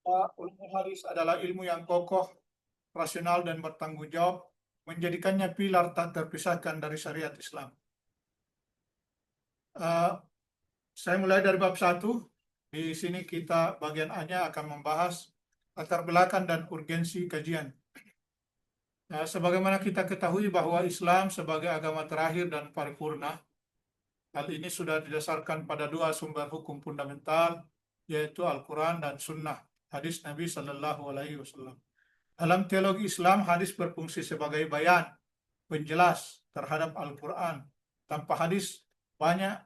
Ulumul hadis adalah ilmu yang kokoh, rasional, dan bertanggung jawab, menjadikannya pilar tak terpisahkan dari syariat Islam. Uh, saya mulai dari bab 1. Di sini kita bagian A-nya akan membahas latar belakang dan urgensi kajian. Sebagaimana kita ketahui bahwa Islam sebagai agama terakhir dan paripurna, hal ini sudah didasarkan pada dua sumber hukum fundamental, yaitu Al-Quran dan Sunnah, hadis Nabi Shallallahu Alaihi Wasallam. Dalam teologi Islam, hadis berfungsi sebagai bayan, penjelas terhadap Al-Quran. Tanpa hadis, banyak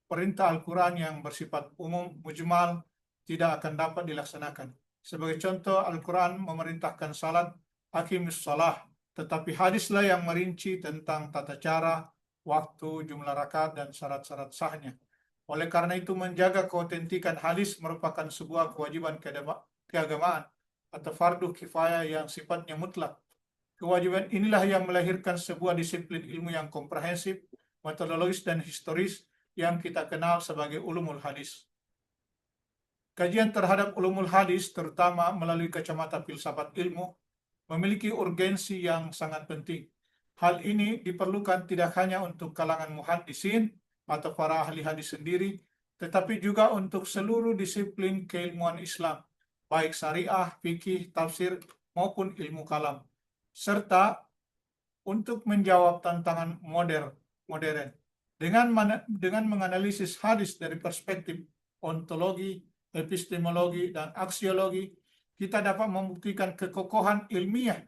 perintah Al-Quran yang bersifat umum, mujmal, tidak akan dapat dilaksanakan. Sebagai contoh, Al-Quran memerintahkan salat, aqimus salah, tetapi hadislah yang merinci tentang tata cara, waktu, jumlah rakaat, dan syarat-syarat sahnya. Oleh karena itu, menjaga keautentikan hadis merupakan sebuah kewajiban keagamaan atau fardu kifayah yang sifatnya mutlak. Kewajiban inilah yang melahirkan sebuah disiplin ilmu yang komprehensif, metodologis, dan historis yang kita kenal sebagai ulumul hadis. Kajian terhadap ulumul hadis, terutama melalui kacamata filsafat ilmu, memiliki urgensi yang sangat penting. Hal ini diperlukan tidak hanya untuk kalangan muhaddisin atau para ahli hadis sendiri, tetapi juga untuk seluruh disiplin keilmuan Islam, baik syariah, fikih, tafsir, maupun ilmu kalam, serta untuk menjawab tantangan modern. Dengan menganalisis hadis dari perspektif ontologi, epistemologi, dan aksiologi, kita dapat membuktikan kekokohan ilmiah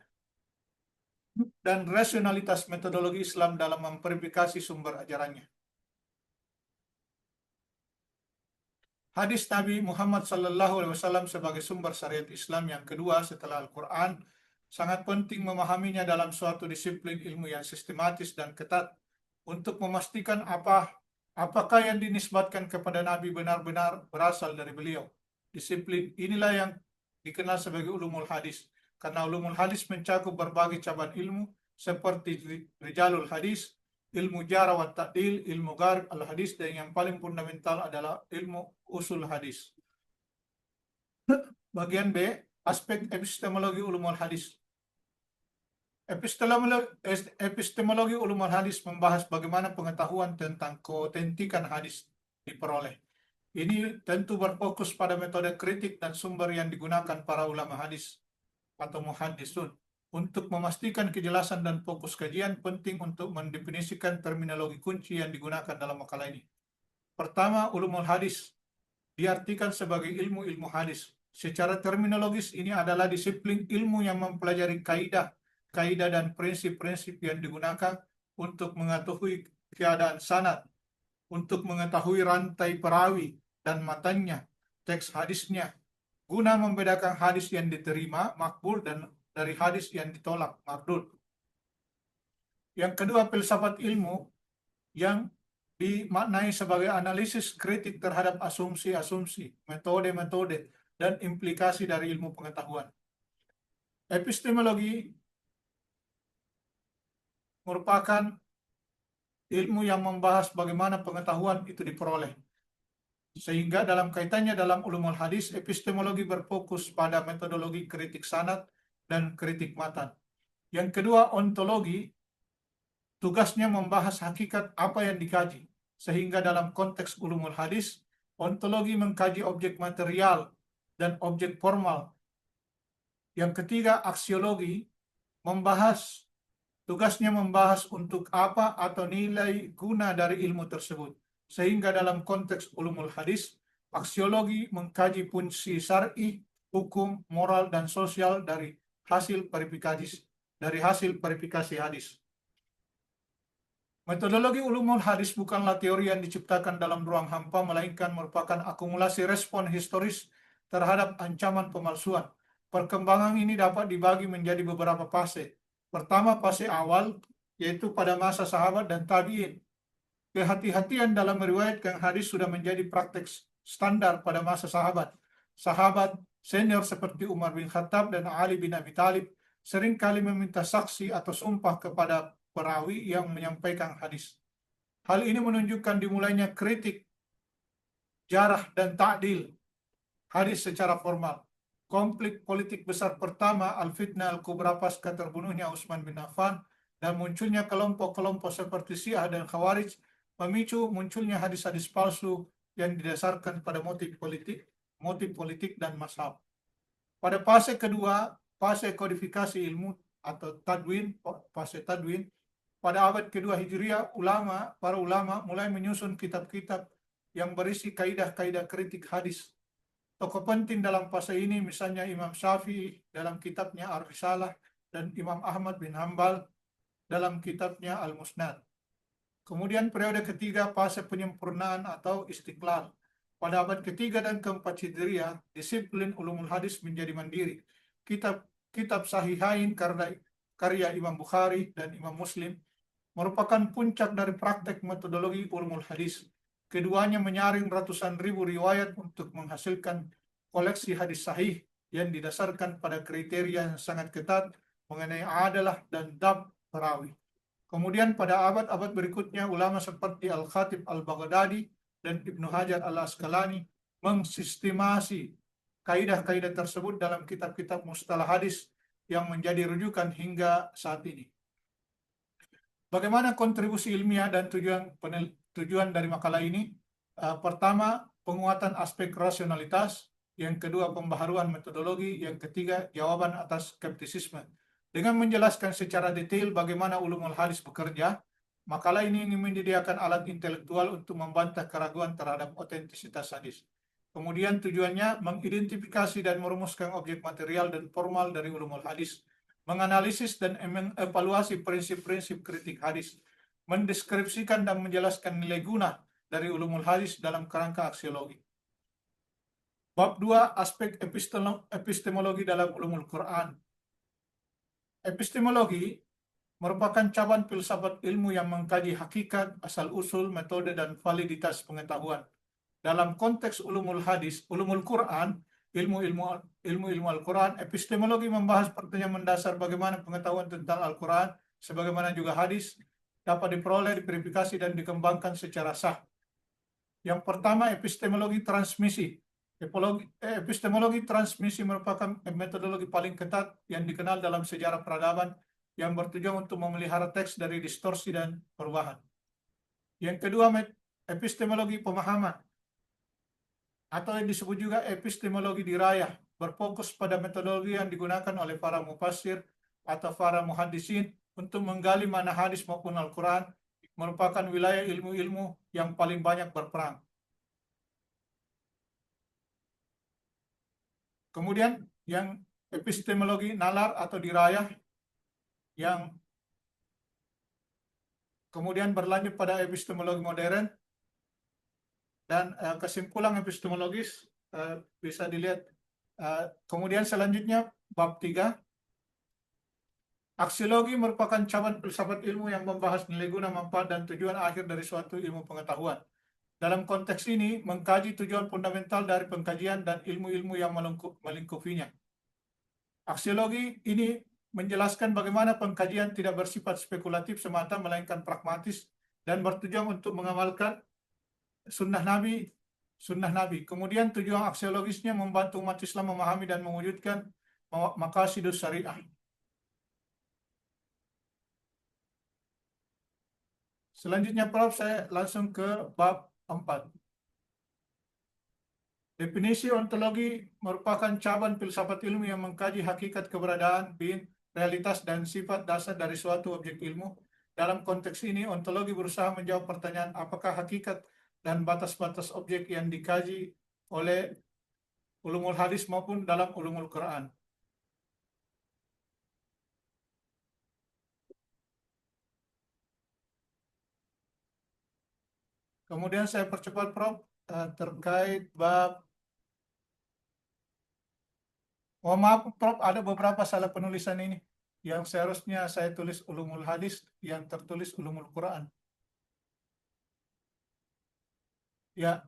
dan rasionalitas metodologi Islam dalam memverifikasi sumber ajarannya. Hadis Nabi Muhammad SAW sebagai sumber syariat Islam yang kedua setelah Al-Quran sangat penting memahaminya dalam suatu disiplin ilmu yang sistematis dan ketat untuk memastikan apakah yang dinisbatkan kepada Nabi benar-benar berasal dari beliau. Disiplin inilah yang dikenal sebagai ulumul hadis, karena ulumul hadis mencakup berbagai cabang ilmu seperti rijalul hadis, ilmu jarh wa ta'dil, ilmu gharib al-hadis, dan yang paling fundamental adalah ilmu usul hadis. Bagian B, aspek epistemologi ulumul hadis. Epistemologi ulumul hadis membahas bagaimana pengetahuan tentang keautentikan hadis diperoleh. Ini tentu berfokus pada metode kritik dan sumber yang digunakan para ulama hadis atau muhaddisun. Untuk memastikan kejelasan dan fokus kajian, penting untuk mendefinisikan terminologi kunci yang digunakan dalam makalah ini. Pertama, ulumul hadis diartikan sebagai ilmu-ilmu hadis. Secara terminologis, ini adalah disiplin ilmu yang mempelajari kaidah dan prinsip-prinsip yang digunakan untuk mengetahui keadaan sanad, untuk mengetahui rantai perawi dan matanya, teks hadisnya, guna membedakan hadis yang diterima, makbul, dan dari hadis yang ditolak, mardud. Yang kedua, filsafat ilmu yang dimaknai sebagai analisis kritik terhadap asumsi-asumsi, metode-metode, dan implikasi dari ilmu pengetahuan. Epistemologi merupakan ilmu yang membahas bagaimana pengetahuan itu diperoleh. Sehingga dalam kaitannya dalam ulumul hadis, epistemologi berfokus pada metodologi kritik sanad dan kritik matan. Yang kedua, ontologi tugasnya membahas hakikat apa yang dikaji. Sehingga dalam konteks ulumul hadis, ontologi mengkaji objek material dan objek formal. Yang ketiga, aksiologi tugasnya membahas untuk apa atau nilai guna dari ilmu tersebut. Sehingga dalam konteks ulumul hadis, aksiologi mengkaji fungsi syar'i, hukum, moral, dan sosial dari hasil verifikasi hadis. Metodologi ulumul hadis bukanlah teori yang diciptakan dalam ruang hampa, melainkan merupakan akumulasi respon historis terhadap ancaman pemalsuan. Perkembangan ini dapat dibagi menjadi beberapa fase. Pertama, fase awal, yaitu pada masa sahabat dan tabi'in. Kehati-hatian dalam meriwayatkan hadis sudah menjadi praktek standar pada masa sahabat. Sahabat senior seperti Umar bin Khattab dan Ali bin Abi Thalib seringkali meminta saksi atau sumpah kepada perawi yang menyampaikan hadis. Hal ini menunjukkan dimulainya kritik, jarh, dan ta'dil hadis secara formal. konflik politik besar pertama, Al-Fitnah Al-Kubra pasca terbunuhnya Utsman bin Affan, dan munculnya kelompok-kelompok seperti Syiah dan Khawarij, memicu munculnya hadis-hadis palsu yang didasarkan pada motif politik dan mazhab. Pada fase kedua, fase kodifikasi ilmu atau fase tadwin, pada abad kedua Hijriah, para ulama mulai menyusun kitab-kitab yang berisi kaidah-kaidah kritik hadis. Tokoh penting dalam fase ini misalnya Imam Syafi'i dalam kitabnya Ar-Risalah dan Imam Ahmad bin Hambal dalam kitabnya Al-Musnad. Kemudian periode ketiga, fase penyempurnaan atau istiqlal. Pada abad ketiga dan keempat Hijriah, disiplin ulumul hadis menjadi mandiri. Kitab Sahihain karya Imam Bukhari dan Imam Muslim merupakan puncak dari praktek metodologi ulumul hadis. Keduanya menyaring ratusan ribu riwayat untuk menghasilkan koleksi hadis sahih yang didasarkan pada kriteria yang sangat ketat mengenai adalah dan dab perawi. Kemudian pada abad-abad berikutnya, ulama seperti Al-Khatib Al-Baghdadi dan Ibnu Hajar Al-Asqalani mengsistemasi kaidah-kaidah tersebut dalam kitab-kitab mustalah hadis yang menjadi rujukan hingga saat ini. Bagaimana kontribusi ilmiah dan tujuan dari makalah ini? Pertama, penguatan aspek rasionalitas. Yang kedua, pembaharuan metodologi. Yang ketiga, jawaban atas skeptisisme. Dengan menjelaskan secara detail bagaimana ulumul hadis bekerja, makalah ini ingin menyediakan alat intelektual untuk membantah keraguan terhadap otentisitas hadis. Kemudian tujuannya mengidentifikasi dan merumuskan objek material dan formal dari ulumul hadis, menganalisis dan mengevaluasi prinsip-prinsip kritik hadis, mendeskripsikan dan menjelaskan nilai guna dari ulumul hadis dalam kerangka aksiologi. Bab 2, aspek epistemologi dalam ulumul Quran. Epistemologi merupakan cabang filsafat ilmu yang mengkaji hakikat, asal-usul, metode, dan validitas pengetahuan. Dalam konteks ulumul hadis, ulumul Quran, ilmu Al-Quran, epistemologi membahas pertanyaan mendasar bagaimana pengetahuan tentang Al-Quran, sebagaimana juga hadis, dapat diperoleh, diverifikasi, dan dikembangkan secara sah. Yang pertama, epistemologi transmisi. Epistemologi transmisi merupakan metodologi paling ketat yang dikenal dalam sejarah peradaban yang bertujuan untuk memelihara teks dari distorsi dan perubahan. Yang kedua, epistemologi pemahaman, atau yang disebut juga epistemologi dirayah, berfokus pada metodologi yang digunakan oleh para mufassir atau para muhaddisin untuk menggali mana hadis maupun Al-Quran merupakan wilayah ilmu-ilmu yang paling banyak berperang. Kemudian yang epistemologi nalar atau dirayah, yang kemudian berlanjut pada epistemologi modern, dan kesimpulan epistemologis bisa dilihat. Kemudian selanjutnya bab 3, aksiologi merupakan cabang filsafat ilmu yang membahas nilai guna, manfaat, dan tujuan akhir dari suatu ilmu pengetahuan. Dalam konteks ini, mengkaji tujuan fundamental dari pengkajian dan ilmu-ilmu yang melingkupinya. Aksiologi ini menjelaskan bagaimana pengkajian tidak bersifat spekulatif semata, melainkan pragmatis dan bertujuan untuk mengamalkan sunnah Nabi. Kemudian tujuan aksiologisnya membantu umat Islam memahami dan mewujudkan maqasidus syariah. Selanjutnya, Prof, saya langsung ke bab 4. Definisi ontologi merupakan cabang filsafat ilmu yang mengkaji hakikat keberadaan, realitas, dan sifat dasar dari suatu objek ilmu. Dalam konteks ini, ontologi berusaha menjawab pertanyaan apakah hakikat dan batas-batas objek yang dikaji oleh ulumul hadis maupun dalam ulumul Quran. Kemudian saya percepat, Prof, terkait bab. Oh, maaf, Prof, ada beberapa salah penulisan ini. Yang seharusnya saya tulis ulumul hadis, yang tertulis ulumul Quran. Ya,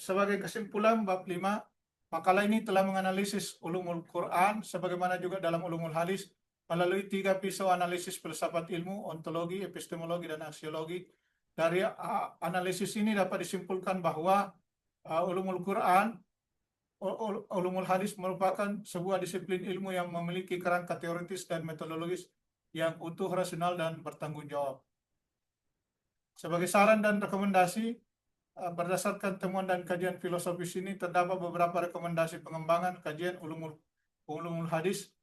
sebagai kesimpulan bab 5, makalah ini telah menganalisis ulumul Quran sebagaimana juga dalam ulumul hadis melalui 3 pisau analisis filsafat ilmu, ontologi, epistemologi, dan aksiologi. Dari analisis ini dapat disimpulkan bahwa ulumul Quran ulumul hadis merupakan sebuah disiplin ilmu yang memiliki kerangka teoritis dan metodologis yang utuh, rasional, dan bertanggung jawab. Sebagai saran dan rekomendasi, berdasarkan temuan dan kajian filosofis ini, terdapat beberapa rekomendasi pengembangan kajian ulumul hadis,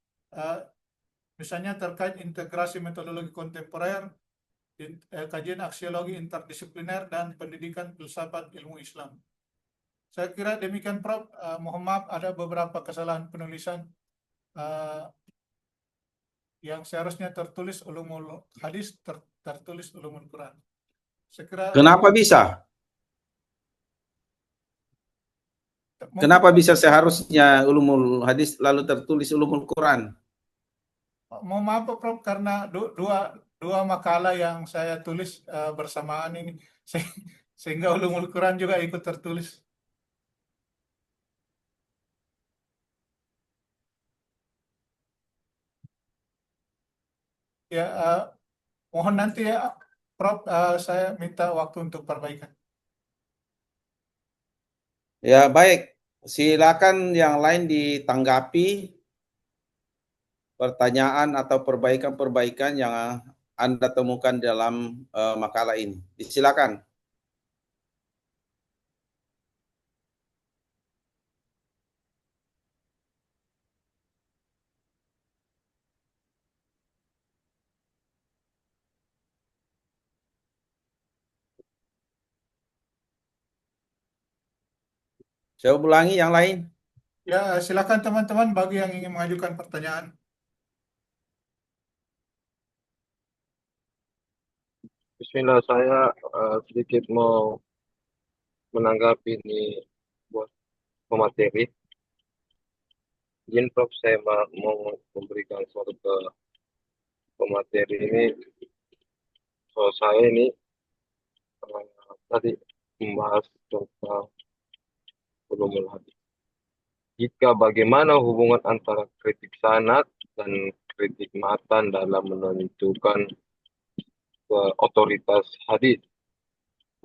misalnya terkait integrasi metodologi kontemporer, kajian aksiologi interdisipliner, dan pendidikan filsafat ilmu Islam. Saya kira demikian, Prof. Mohon maaf ada beberapa kesalahan penulisan yang seharusnya tertulis ulumul hadis, tertulis ulumul Quran. Saya kira Kenapa bisa? Kenapa bisa seharusnya ulumul hadis lalu tertulis ulumul Quran? mohon maaf, Prof, karena dua makalah yang saya tulis bersamaan ini, sehingga ulumul Quran juga ikut tertulis. Ya, mohon nanti ya, Prof, saya minta waktu untuk perbaikan. Ya, baik. Silakan yang lain ditanggapi pertanyaan atau perbaikan-perbaikan yang Anda temukan dalam makalah ini. Silakan. Saya ulangi yang lain. Ya, silakan teman-teman bagi yang ingin mengajukan pertanyaan. Bismillah, saya sedikit mau menanggapi ini buat pemateri. Izin Prof, saya mau memberikan suatu ke pemateri ini. Soal saya ini tadi membahas tentang ulumul hadis. Jika bagaimana hubungan antara kritik sanad dan kritik matan dalam menentukan otoritas hadis?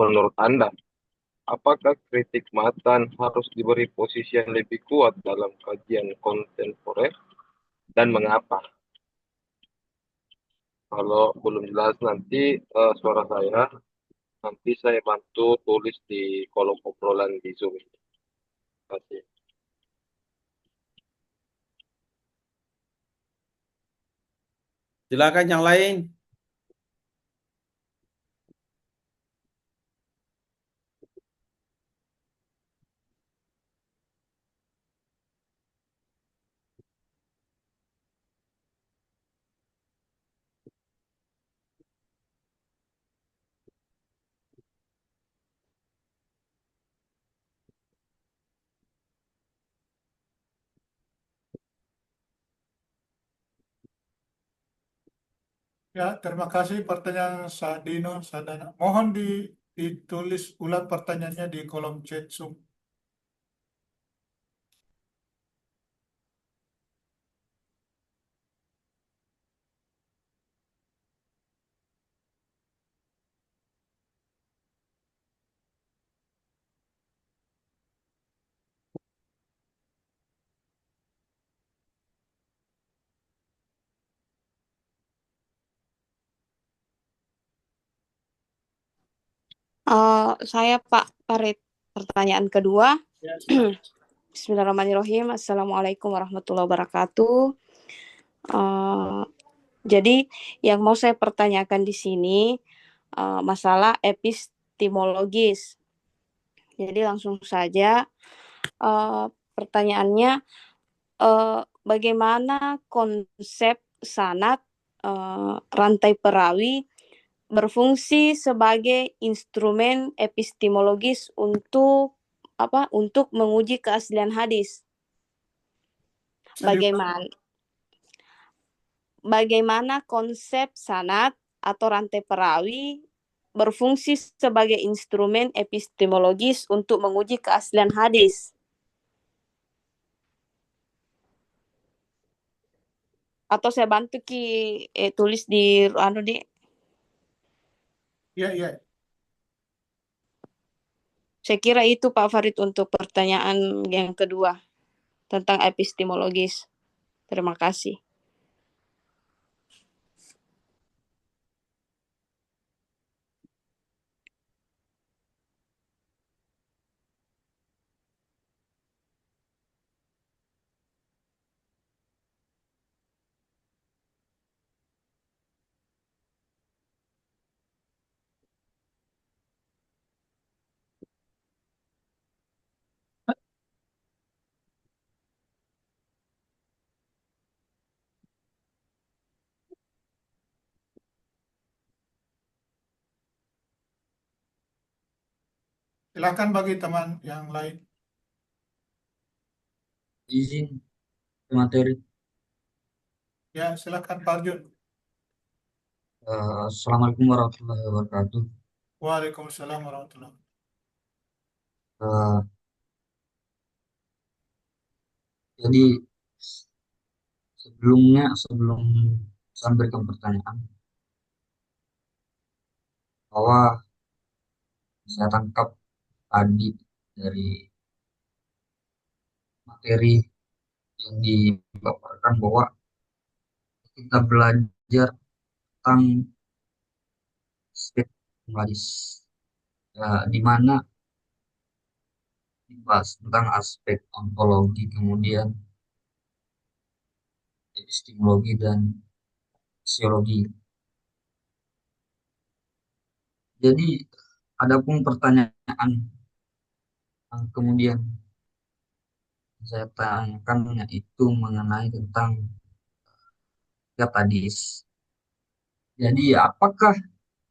Menurut Anda, apakah kritik matan harus diberi posisi yang lebih kuat dalam kajian kontemporer dan mengapa? Kalau belum jelas nanti suara saya, nanti saya bantu tulis di kolom obrolan di Zoom. Terima kasih. Silakan yang lain. Ya, terima kasih pertanyaan Sadino Sadana. Mohon ditulis ulang pertanyaannya di kolom chat Zoom. Saya Pak Farid, pertanyaan kedua. Ya, silakan. Bismillahirrahmanirrahim. Assalamualaikum warahmatullahi wabarakatuh. Jadi yang mau saya pertanyakan di sini masalah epistemologis. Jadi langsung saja pertanyaannya, bagaimana konsep sanad rantai perawi berfungsi sebagai instrumen epistemologis untuk menguji keaslian hadis. Bagaimana konsep sanad atau rantai perawi berfungsi sebagai instrumen epistemologis untuk menguji keaslian hadis. Atau saya bantu tulis di Ya. Saya kira itu Pak Farid untuk pertanyaan yang kedua tentang epistemologis. Terima kasih. Silakan bagi teman yang lain. Izin materi. Ya, silakan Pak Arjun. Assalamualaikum warahmatullahi wabarakatuh. Waalaikumsalam warahmatullahi wabarakatuh. Eh, jadi sebelum saya memberikan pertanyaan, bahwa saya tangkap tadi dari materi yang dipaparkan bahwa kita belajar tentang aspek medis, di mana dibahas tentang aspek ontologi, kemudian epistemologi dan sosiologi. Jadi adapun pertanyaan yang kemudian saya tanyakan yaitu mengenai tentang hakikat hadis. Jadi apakah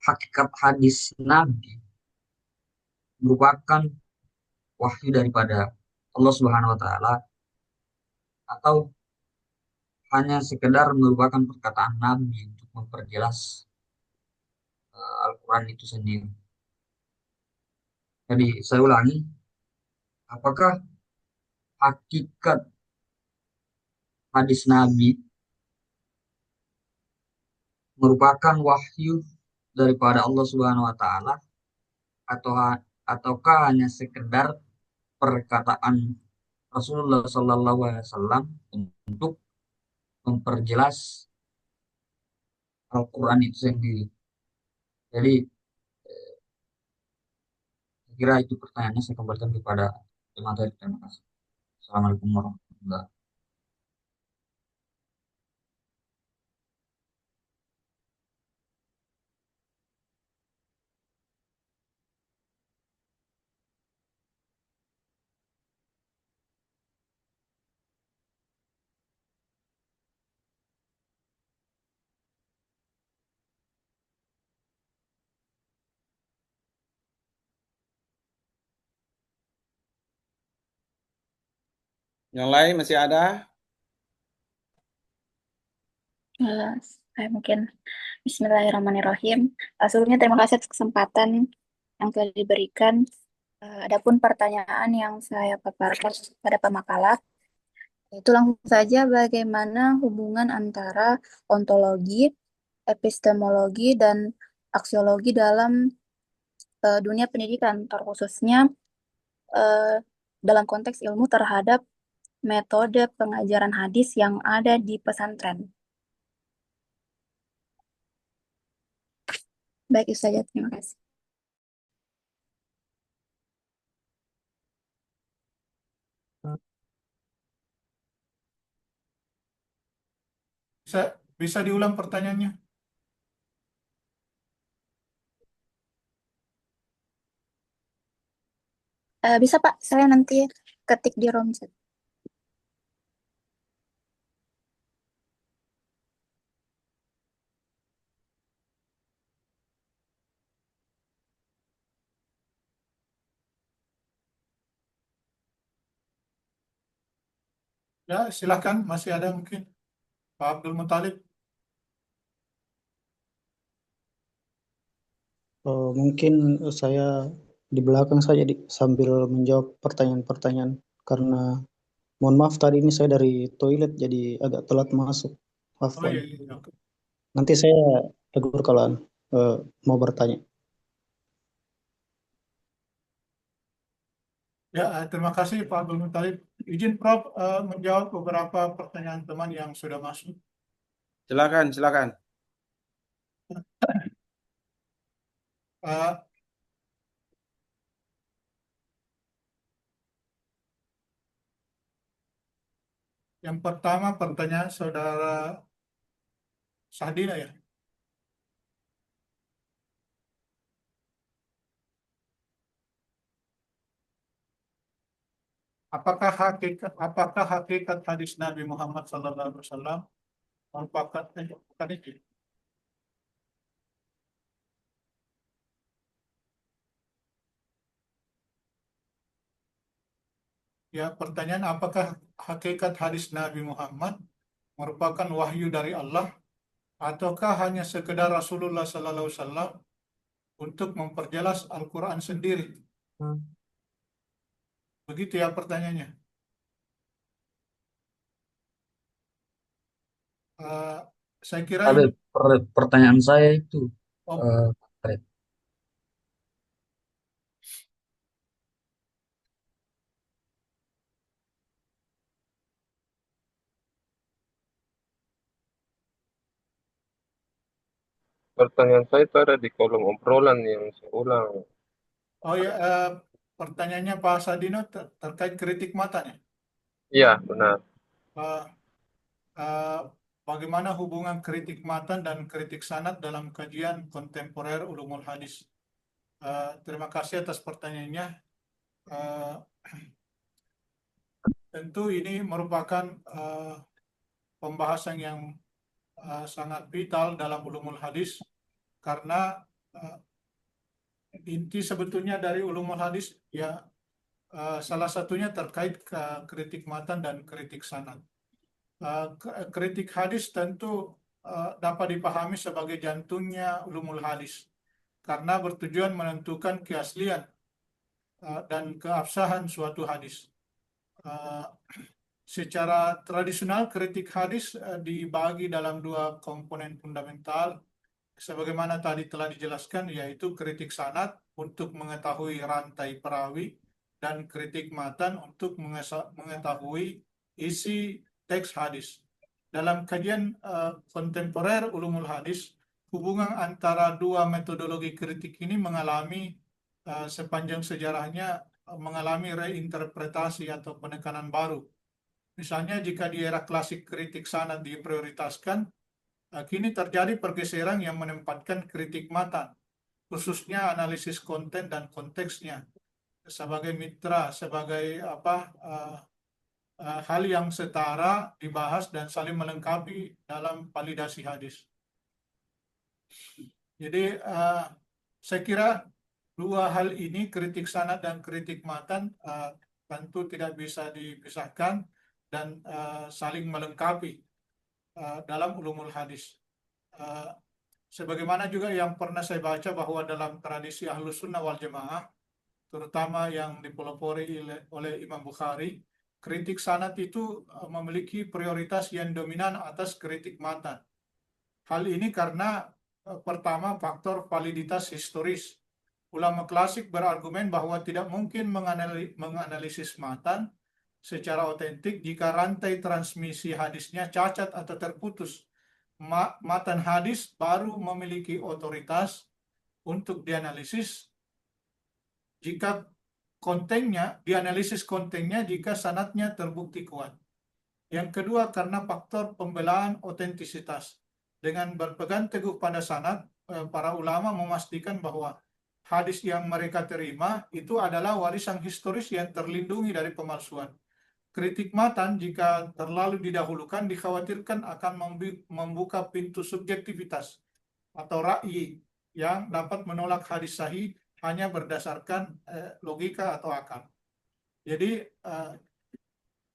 hakikat hadis Nabi merupakan wahyu daripada Allah Subhanahu wa taala, atau hanya sekedar merupakan perkataan Nabi untuk memperjelas Al-Quran itu sendiri? Jadi saya ulangi, apakah hakikat hadis Nabi merupakan wahyu daripada Allah Subhanahu wa taala, atau ataukah hanya sekedar perkataan Rasulullah Shallallahu Alaihi Wasallam untuk memperjelas Al-Quran itu sendiri? Jadi saya kira itu pertanyaannya, saya kembalikan kepada materi. Terima kasih. Assalamualaikum warahmatullahi wabarakatuh. Yang lain masih ada? Saya mungkin Bismillahirrahmanirrahim. Sebelumnya terima kasih atas kesempatan yang telah diberikan. Adapun pertanyaan yang saya paparkan pada pemakalah, itu langsung saja bagaimana hubungan antara ontologi, epistemologi, dan aksiologi dalam dunia pendidikan, terkhususnya dalam konteks ilmu terhadap metode pengajaran hadis yang ada di pesantren. Baik, itu saja. Terima kasih. Bisa diulang pertanyaannya? Bisa Pak, saya nanti ketik di room chat. Ya, silakan. Masih ada mungkin. Pak Abdul Muthalib. Mungkin saya di belakang saja sambil menjawab pertanyaan-pertanyaan, karena mohon maaf tadi ini saya dari toilet jadi agak telat masuk. Oh Afwan. iya, iya. Oke. Nanti saya tegur kalau mau bertanya. Ya, terima kasih Pak Abdul Muttalib. Izin Prof menjawab beberapa pertanyaan teman yang sudah masuk. Silakan, silakan. Eh, yang pertama pertanyaan Saudara Sadina ya. Apakah hakikat hadis Nabi Muhammad SAW merupakan bukan itu? Ya, pertanyaan apakah hakikat hadis Nabi Muhammad merupakan wahyu dari Allah ataukah hanya sekedar Rasulullah SAW untuk memperjelas Al-Quran sendiri? Begitu ya pertanyaannya. Eh, saya kira Ada ini pertanyaan saya itu, oh, Fred. Pertanyaan saya itu ada di kolom obrolan yang saya ulang. oh ya, pertanyaannya Pak Sadino terkait kritik matanya. Iya, benar. Eh, eh, Bagaimana hubungan kritik matan dan kritik sanad dalam kajian kontemporer ulumul hadis? Terima kasih atas pertanyaannya. Eh, Tentu ini merupakan pembahasan yang sangat vital dalam ulumul hadis karena inti sebetulnya dari ulumul hadis ya salah satunya terkait kritik matan dan kritik sanad. Kritik hadis tentu dapat dipahami sebagai jantungnya ulumul hadis karena bertujuan menentukan keaslian dan keabsahan suatu hadis. Secara tradisional kritik hadis dibagi dalam dua komponen fundamental sebagaimana tadi telah dijelaskan, yaitu kritik sanad untuk mengetahui rantai perawi dan kritik matan untuk mengetahui isi teks hadis. Dalam kajian kontemporer ulumul hadis, hubungan antara dua metodologi kritik ini mengalami sepanjang sejarahnya mengalami reinterpretasi atau penekanan baru. Misalnya jika di era klasik kritik sanad diprioritaskan, kini terjadi pergeseran yang menempatkan kritik matan, khususnya analisis konten dan konteksnya, sebagai mitra, sebagai hal yang setara dibahas dan saling melengkapi dalam validasi hadis. Jadi saya kira dua hal ini, kritik sanad dan kritik matan, tentu tidak bisa dipisahkan dan saling melengkapi dalam ulumul hadis. Sebagaimana juga yang pernah saya baca bahwa dalam tradisi Ahlus Sunnah wal Jamaah, terutama yang dipelopori oleh Imam Bukhari, kritik sanad itu memiliki prioritas yang dominan atas kritik matan. Hal ini karena pertama faktor validitas historis. Ulama klasik berargumen bahwa tidak mungkin menganalisis matan secara otentik jika rantai transmisi hadisnya cacat atau terputus. Matan hadis baru memiliki otoritas untuk dianalisis jika dianalisis kontennya jika sanadnya terbukti kuat. Yang kedua karena faktor pembelaan otentisitas. Dengan berpegang teguh pada sanad, para ulama memastikan bahwa hadis yang mereka terima itu adalah warisan historis yang terlindungi dari pemalsuan. Kritik matan jika terlalu didahulukan dikhawatirkan akan membuka pintu subjektivitas atau ra'yi yang dapat menolak hadis sahih hanya berdasarkan logika atau akal. Jadi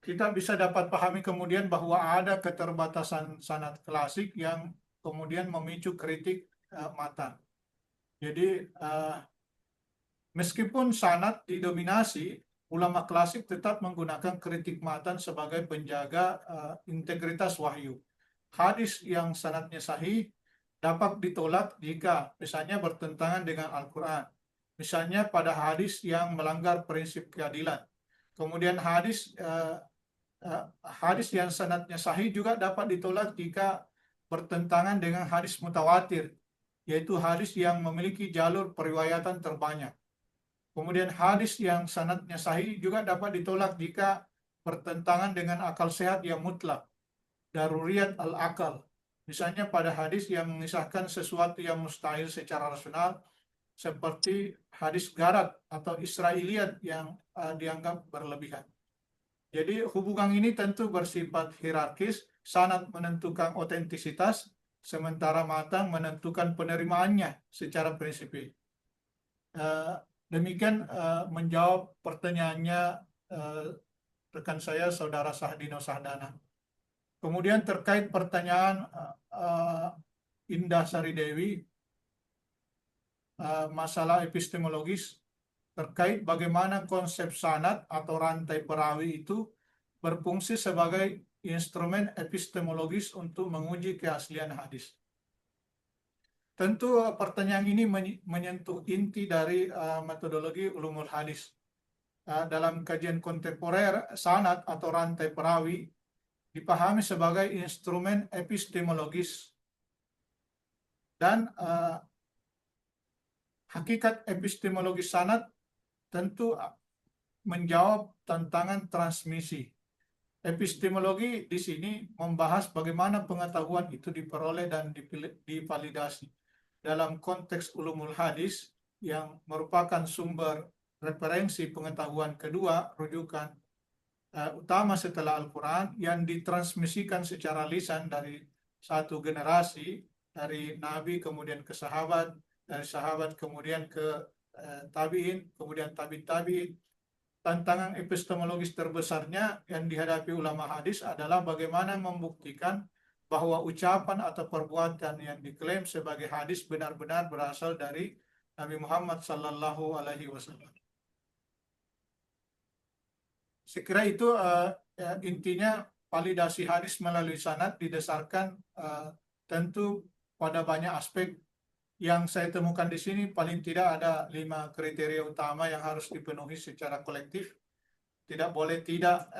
kita bisa dapat pahami kemudian bahwa ada keterbatasan sanad klasik yang kemudian memicu kritik matan. Jadi meskipun sanad didominasi, ulama klasik tetap menggunakan kritik matan sebagai penjaga integritas wahyu. Hadis yang sanadnya sahih dapat ditolak jika misalnya bertentangan dengan Al-Quran. Misalnya pada hadis yang melanggar prinsip keadilan. Kemudian hadis yang sanadnya sahih juga dapat ditolak jika bertentangan dengan hadis mutawatir, yaitu hadis yang memiliki jalur periwayatan terbanyak. Kemudian hadis yang sanadnya sahih juga dapat ditolak jika bertentangan dengan akal sehat yang mutlak, daruriyat al-akal. Misalnya pada hadis yang mengisahkan sesuatu yang mustahil secara rasional, seperti hadis garat atau Israiliyat yang dianggap berlebihan. Jadi hubungan ini tentu bersifat hierarkis, sanad menentukan otentisitas, sementara matan menentukan penerimaannya secara prinsipil. Demikian menjawab pertanyaannya rekan saya, Saudara Sahdino Sahdana. Kemudian terkait pertanyaan Indah Sari Dewi, masalah epistemologis terkait bagaimana konsep sanad atau rantai perawi itu berfungsi sebagai instrumen epistemologis untuk menguji keaslian hadis. Tentu pertanyaan ini menyentuh inti dari metodologi ulumul hadis. Dalam kajian kontemporer, sanad atau rantai perawi dipahami sebagai instrumen epistemologis dan hakikat epistemologis sanad tentu menjawab tantangan transmisi. Epistemologi di sini membahas bagaimana pengetahuan itu diperoleh dan divalidasi. Dalam konteks ulumul hadis yang merupakan sumber referensi pengetahuan kedua, rujukan utama setelah Al-Quran yang ditransmisikan secara lisan dari satu generasi, dari Nabi kemudian ke sahabat, dari sahabat kemudian ke tabi'in, kemudian tabi'in. Tantangan epistemologis terbesarnya yang dihadapi ulama hadis adalah bagaimana membuktikan bahwa ucapan atau perbuatan yang diklaim sebagai hadis benar-benar berasal dari Nabi Muhammad Sallallahu Alaihi Wasallam. Saya kira itu intinya validasi hadis melalui sanad didasarkan tentu pada banyak aspek. Yang saya temukan di sini paling tidak ada 5 kriteria utama yang harus dipenuhi secara kolektif. Tidak boleh tidak,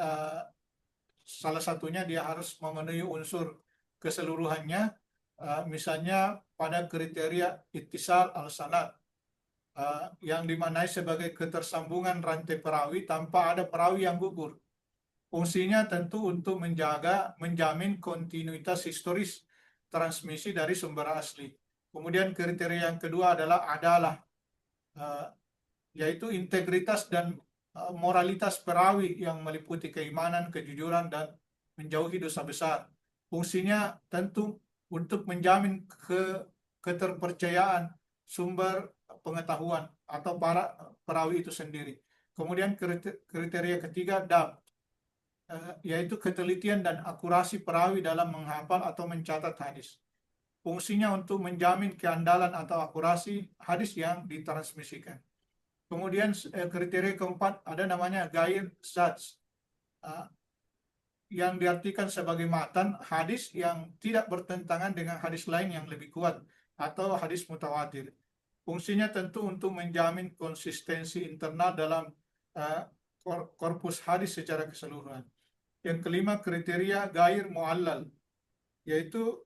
salah satunya dia harus memenuhi unsur keseluruhannya. Misalnya pada kriteria ittisal al-sanad, yang dimaknai sebagai ketersambungan rantai perawi tanpa ada perawi yang gugur. Fungsinya tentu untuk menjamin kontinuitas historis transmisi dari sumber asli. Kemudian kriteria yang kedua adalah adalah, yaitu integritas dan moralitas perawi yang meliputi keimanan, kejujuran, dan menjauhi dosa besar. Fungsinya tentu untuk menjamin keterpercayaan sumber pengetahuan atau para perawi itu sendiri. Kemudian kriteria ketiga yaitu ketelitian dan akurasi perawi dalam menghafal atau mencatat hadis. Fungsinya untuk menjamin keandalan atau akurasi hadis yang ditransmisikan. Kemudian kriteria keempat ada namanya ghair zats, yang diartikan sebagai matan hadis yang tidak bertentangan dengan hadis lain yang lebih kuat atau hadis mutawatir. Fungsinya tentu untuk menjamin konsistensi internal dalam korpus hadis secara keseluruhan. Yang kelima kriteria ghair mu'allal, yaitu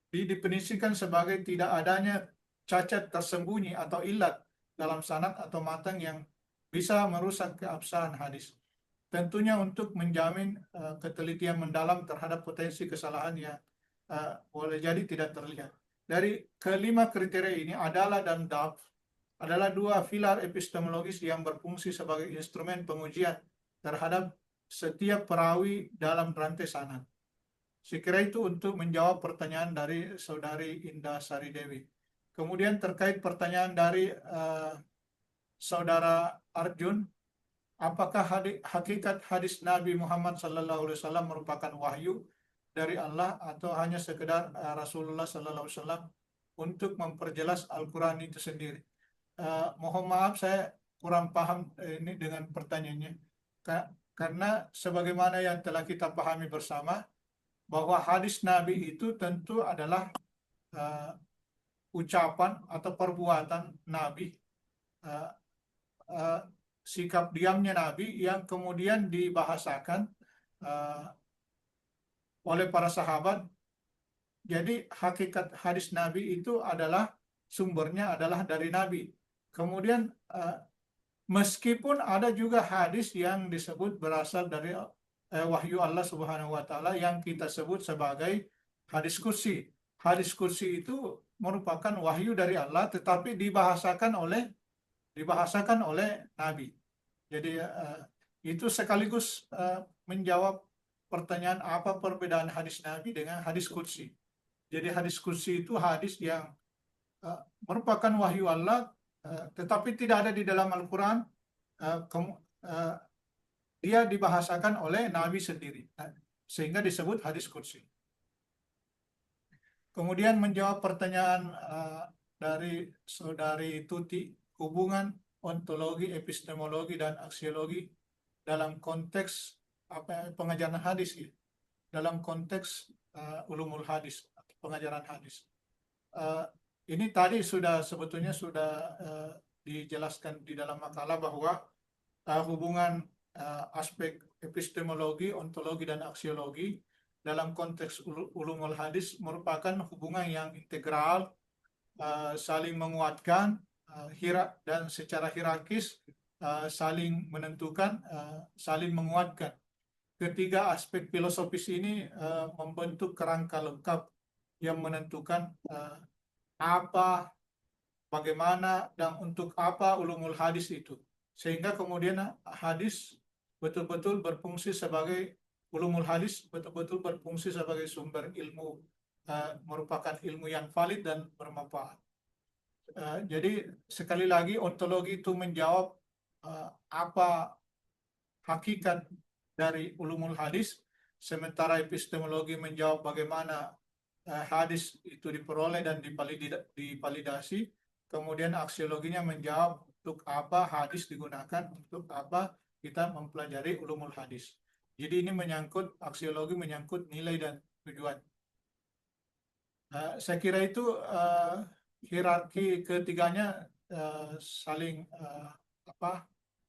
didefinisikan sebagai tidak adanya cacat tersembunyi atau ilat dalam sanad atau matan yang bisa merusak keabsahan hadis. Tentunya untuk menjamin ketelitian mendalam terhadap potensi kesalahan yang boleh jadi tidak terlihat. Dari kelima kriteria ini, adalah dan daf adalah 2 pilar epistemologis yang berfungsi sebagai instrumen pengujian terhadap setiap perawi dalam rantai sanad. Saya kira itu untuk menjawab pertanyaan dari Saudari Indah Sari Dewi. Kemudian terkait pertanyaan dari Saudara Arjun, apakah hakikat hadis Nabi Muhammad SAW merupakan wahyu dari Allah atau hanya sekedar Rasulullah SAW untuk memperjelas Al-Quran itu sendiri? Mohon maaf saya kurang paham ini dengan pertanyaannya. Karena sebagaimana yang telah kita pahami bersama, bahwa hadis Nabi itu tentu adalah ucapan atau perbuatan Nabi sikap diamnya Nabi yang kemudian dibahasakan oleh para sahabat. Jadi hakikat hadis Nabi itu adalah sumbernya adalah dari Nabi. Kemudian meskipun ada juga hadis yang disebut berasal dari wahyu Allah Subhanahu wa taala yang kita sebut sebagai hadis kursi. Hadis kursi itu merupakan wahyu dari Allah tetapi dibahasakan oleh Nabi. Jadi itu sekaligus menjawab pertanyaan apa perbedaan hadis Nabi dengan hadis kursi. Jadi hadis kursi itu hadis yang merupakan wahyu Allah, tetapi tidak ada di dalam Al-Quran. Dia dibahasakan oleh Nabi sendiri, sehingga disebut hadis kursi. Kemudian menjawab pertanyaan dari saudari Tuti, hubungan ontologi, epistemologi, dan aksiologi dalam konteks pengajaran hadis, dalam konteks ulumul hadis, pengajaran hadis. Ini tadi sebetulnya sudah dijelaskan di dalam makalah bahwa hubungan aspek epistemologi, ontologi, dan aksiologi dalam konteks ulumul hadis merupakan hubungan yang integral, saling menguatkan, dan secara hierarkis saling menentukan, saling menguatkan. Ketiga aspek filosofis ini membentuk kerangka lengkap yang menentukan apa, bagaimana, dan untuk apa ulumul hadis itu. Sehingga kemudian hadis betul-betul berfungsi sebagai ulumul hadis, betul-betul berfungsi sebagai sumber ilmu, merupakan ilmu yang valid dan bermanfaat. Jadi sekali lagi ontologi itu menjawab apa hakikat dari ulumul hadis, sementara epistemologi menjawab bagaimana hadis itu diperoleh dan divalidasi. Kemudian aksiologinya menjawab untuk apa hadis digunakan, untuk apa kita mempelajari ulumul hadis. Jadi ini aksiologi menyangkut nilai dan tujuan. Saya kira itu hierarki ketiganya saling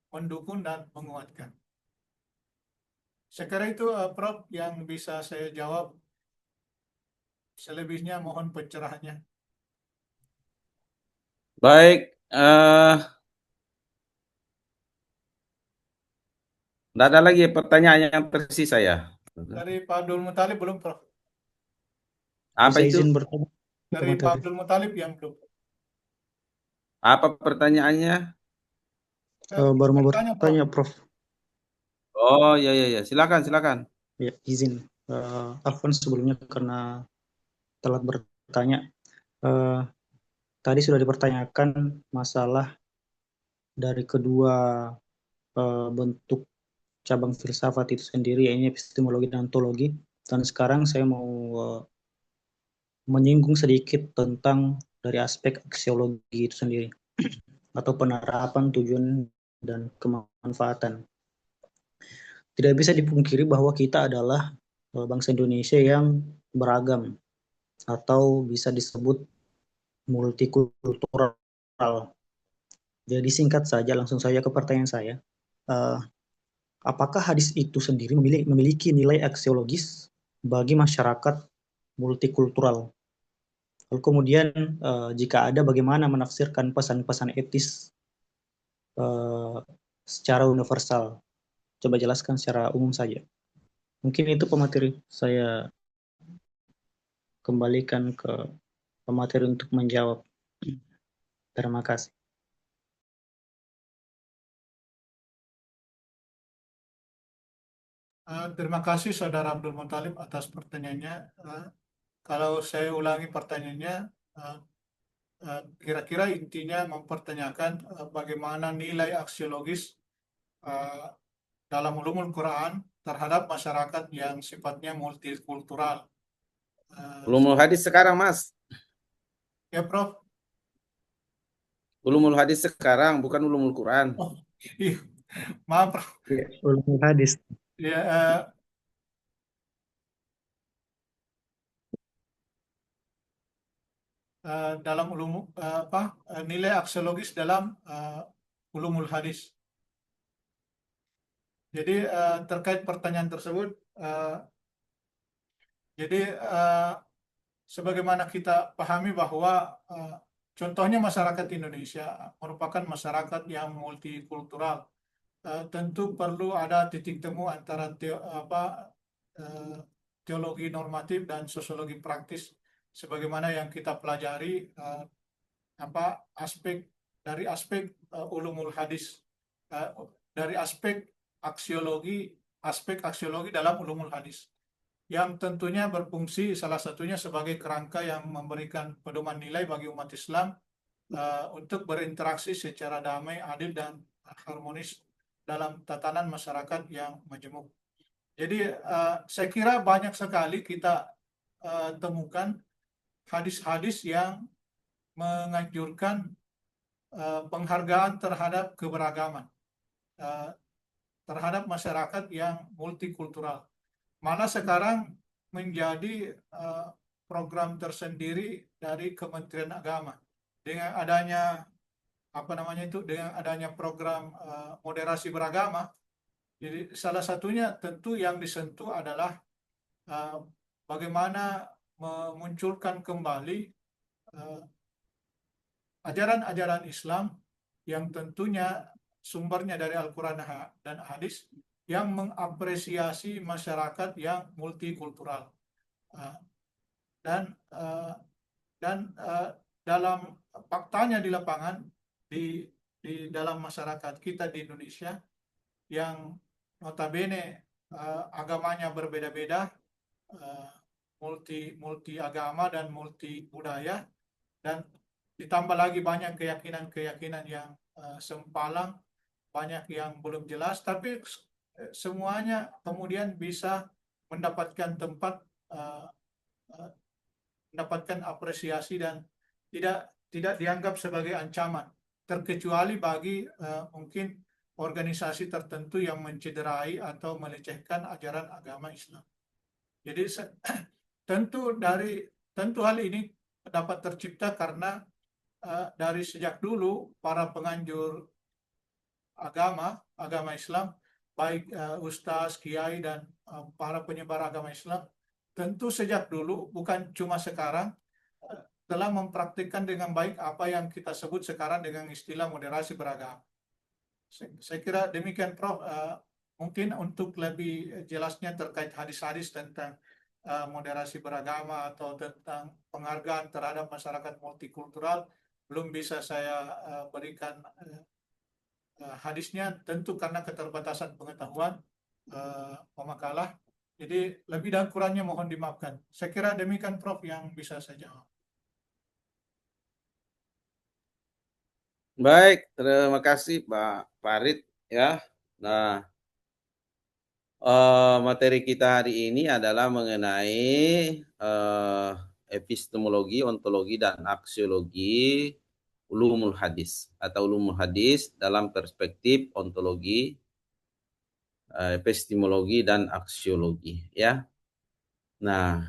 mendukung dan menguatkan. Saya kira itu Prof yang bisa saya jawab. Selebihnya mohon pencerahannya. Baik, tidak ada lagi pertanyaan yang tersisa ya. Dari Pak Abdul Muthalib belum, Prof? Apa Bisa itu? izin bertanya? Dari Pak Abdul Muthalib yang belum. Apa pertanyaannya? Baru mau Bertanya, bertanya, Prof. Oh ya, silakan. Ya, izin. Afwan sebelumnya karena telat bertanya. Tadi sudah dipertanyakan masalah dari kedua bentuk cabang filsafat itu sendiri, yaitu epistemologi dan ontologi. Dan sekarang saya mau menyinggung sedikit tentang dari aspek aksiologi itu sendiri, atau penerapan tujuan dan kemanfaatan. Tidak bisa dipungkiri bahwa kita adalah bangsa Indonesia yang beragam, atau bisa disebut multikultural. Jadi singkat saja, langsung saja ke pertanyaan saya. Apakah hadis itu sendiri memiliki nilai aksiologis bagi masyarakat multikultural? Lalu kemudian jika ada, bagaimana menafsirkan pesan-pesan etis secara universal? Coba jelaskan secara umum saja. Mungkin itu pemateri. Saya kembalikan ke pemateri untuk menjawab. Terima kasih. Terima kasih Saudara Abdul Muthalib atas pertanyaannya. Kalau saya ulangi pertanyaannya, kira-kira intinya mempertanyakan bagaimana nilai aksiologis dalam ulumul Quran terhadap masyarakat yang sifatnya multikultural. Ulumul hadis sekarang, Mas. Ya, Prof. Ulumul hadis sekarang, bukan ulumul Quran. Oh, iya. Maaf, Prof. Ya, ulumul hadis. Ya, dalam nilai aksiologis dalam ulumul hadis. Jadi terkait pertanyaan tersebut, jadi sebagaimana kita pahami bahwa contohnya masyarakat Indonesia merupakan masyarakat yang multikultural. Tentu perlu ada titik temu antara teologi normatif dan sosiologi praktis, sebagaimana yang kita pelajari aspek dari aspek ulumul hadis, dari aspek aksiologi dalam ulumul hadis, yang tentunya berfungsi salah satunya sebagai kerangka yang memberikan pedoman nilai bagi umat Islam untuk berinteraksi secara damai, adil, dan harmonis dalam tatanan masyarakat yang majemuk. Jadi saya kira banyak sekali kita temukan hadis-hadis yang menganjurkan penghargaan terhadap keberagaman, terhadap masyarakat yang multikultural. Malah sekarang menjadi program tersendiri dari Kementerian Agama dengan adanya dengan adanya program moderasi beragama. Jadi salah satunya tentu yang disentuh adalah bagaimana memunculkan kembali ajaran-ajaran Islam yang tentunya sumbernya dari Al-Quran dan hadis yang mengapresiasi masyarakat yang multikultural. Dan dalam faktanya di lapangan, di dalam masyarakat kita di Indonesia yang notabene agamanya berbeda-beda, multi agama dan multi budaya, dan ditambah lagi banyak keyakinan-keyakinan yang sempalang, banyak yang belum jelas, tapi semuanya kemudian bisa mendapatkan tempat, mendapatkan apresiasi dan tidak dianggap sebagai ancaman, terkecuali bagi mungkin organisasi tertentu yang mencederai atau melecehkan ajaran agama Islam. Jadi tentu hal ini dapat tercipta karena dari sejak dulu para penganjur agama Islam, baik ustaz, kiai, dan para penyebar agama Islam, tentu sejak dulu, bukan cuma sekarang, telah mempraktikkan dengan baik apa yang kita sebut sekarang dengan istilah moderasi beragama. Saya kira demikian, Prof. Mungkin untuk lebih jelasnya terkait hadis-hadis tentang moderasi beragama atau tentang penghargaan terhadap masyarakat multikultural, belum bisa saya berikan hadisnya, tentu karena keterbatasan pengetahuan pemakalah. Jadi lebih dan kurangnya mohon dimaafkan. Saya kira demikian, Prof, yang bisa saya jawab. Baik, terima kasih Pak Farid ya. Nah, materi kita hari ini adalah mengenai epistemologi, ontologi, dan aksiologi ulumul hadis atau ulumul hadis dalam perspektif ontologi, epistemologi, dan aksiologi ya. Nah,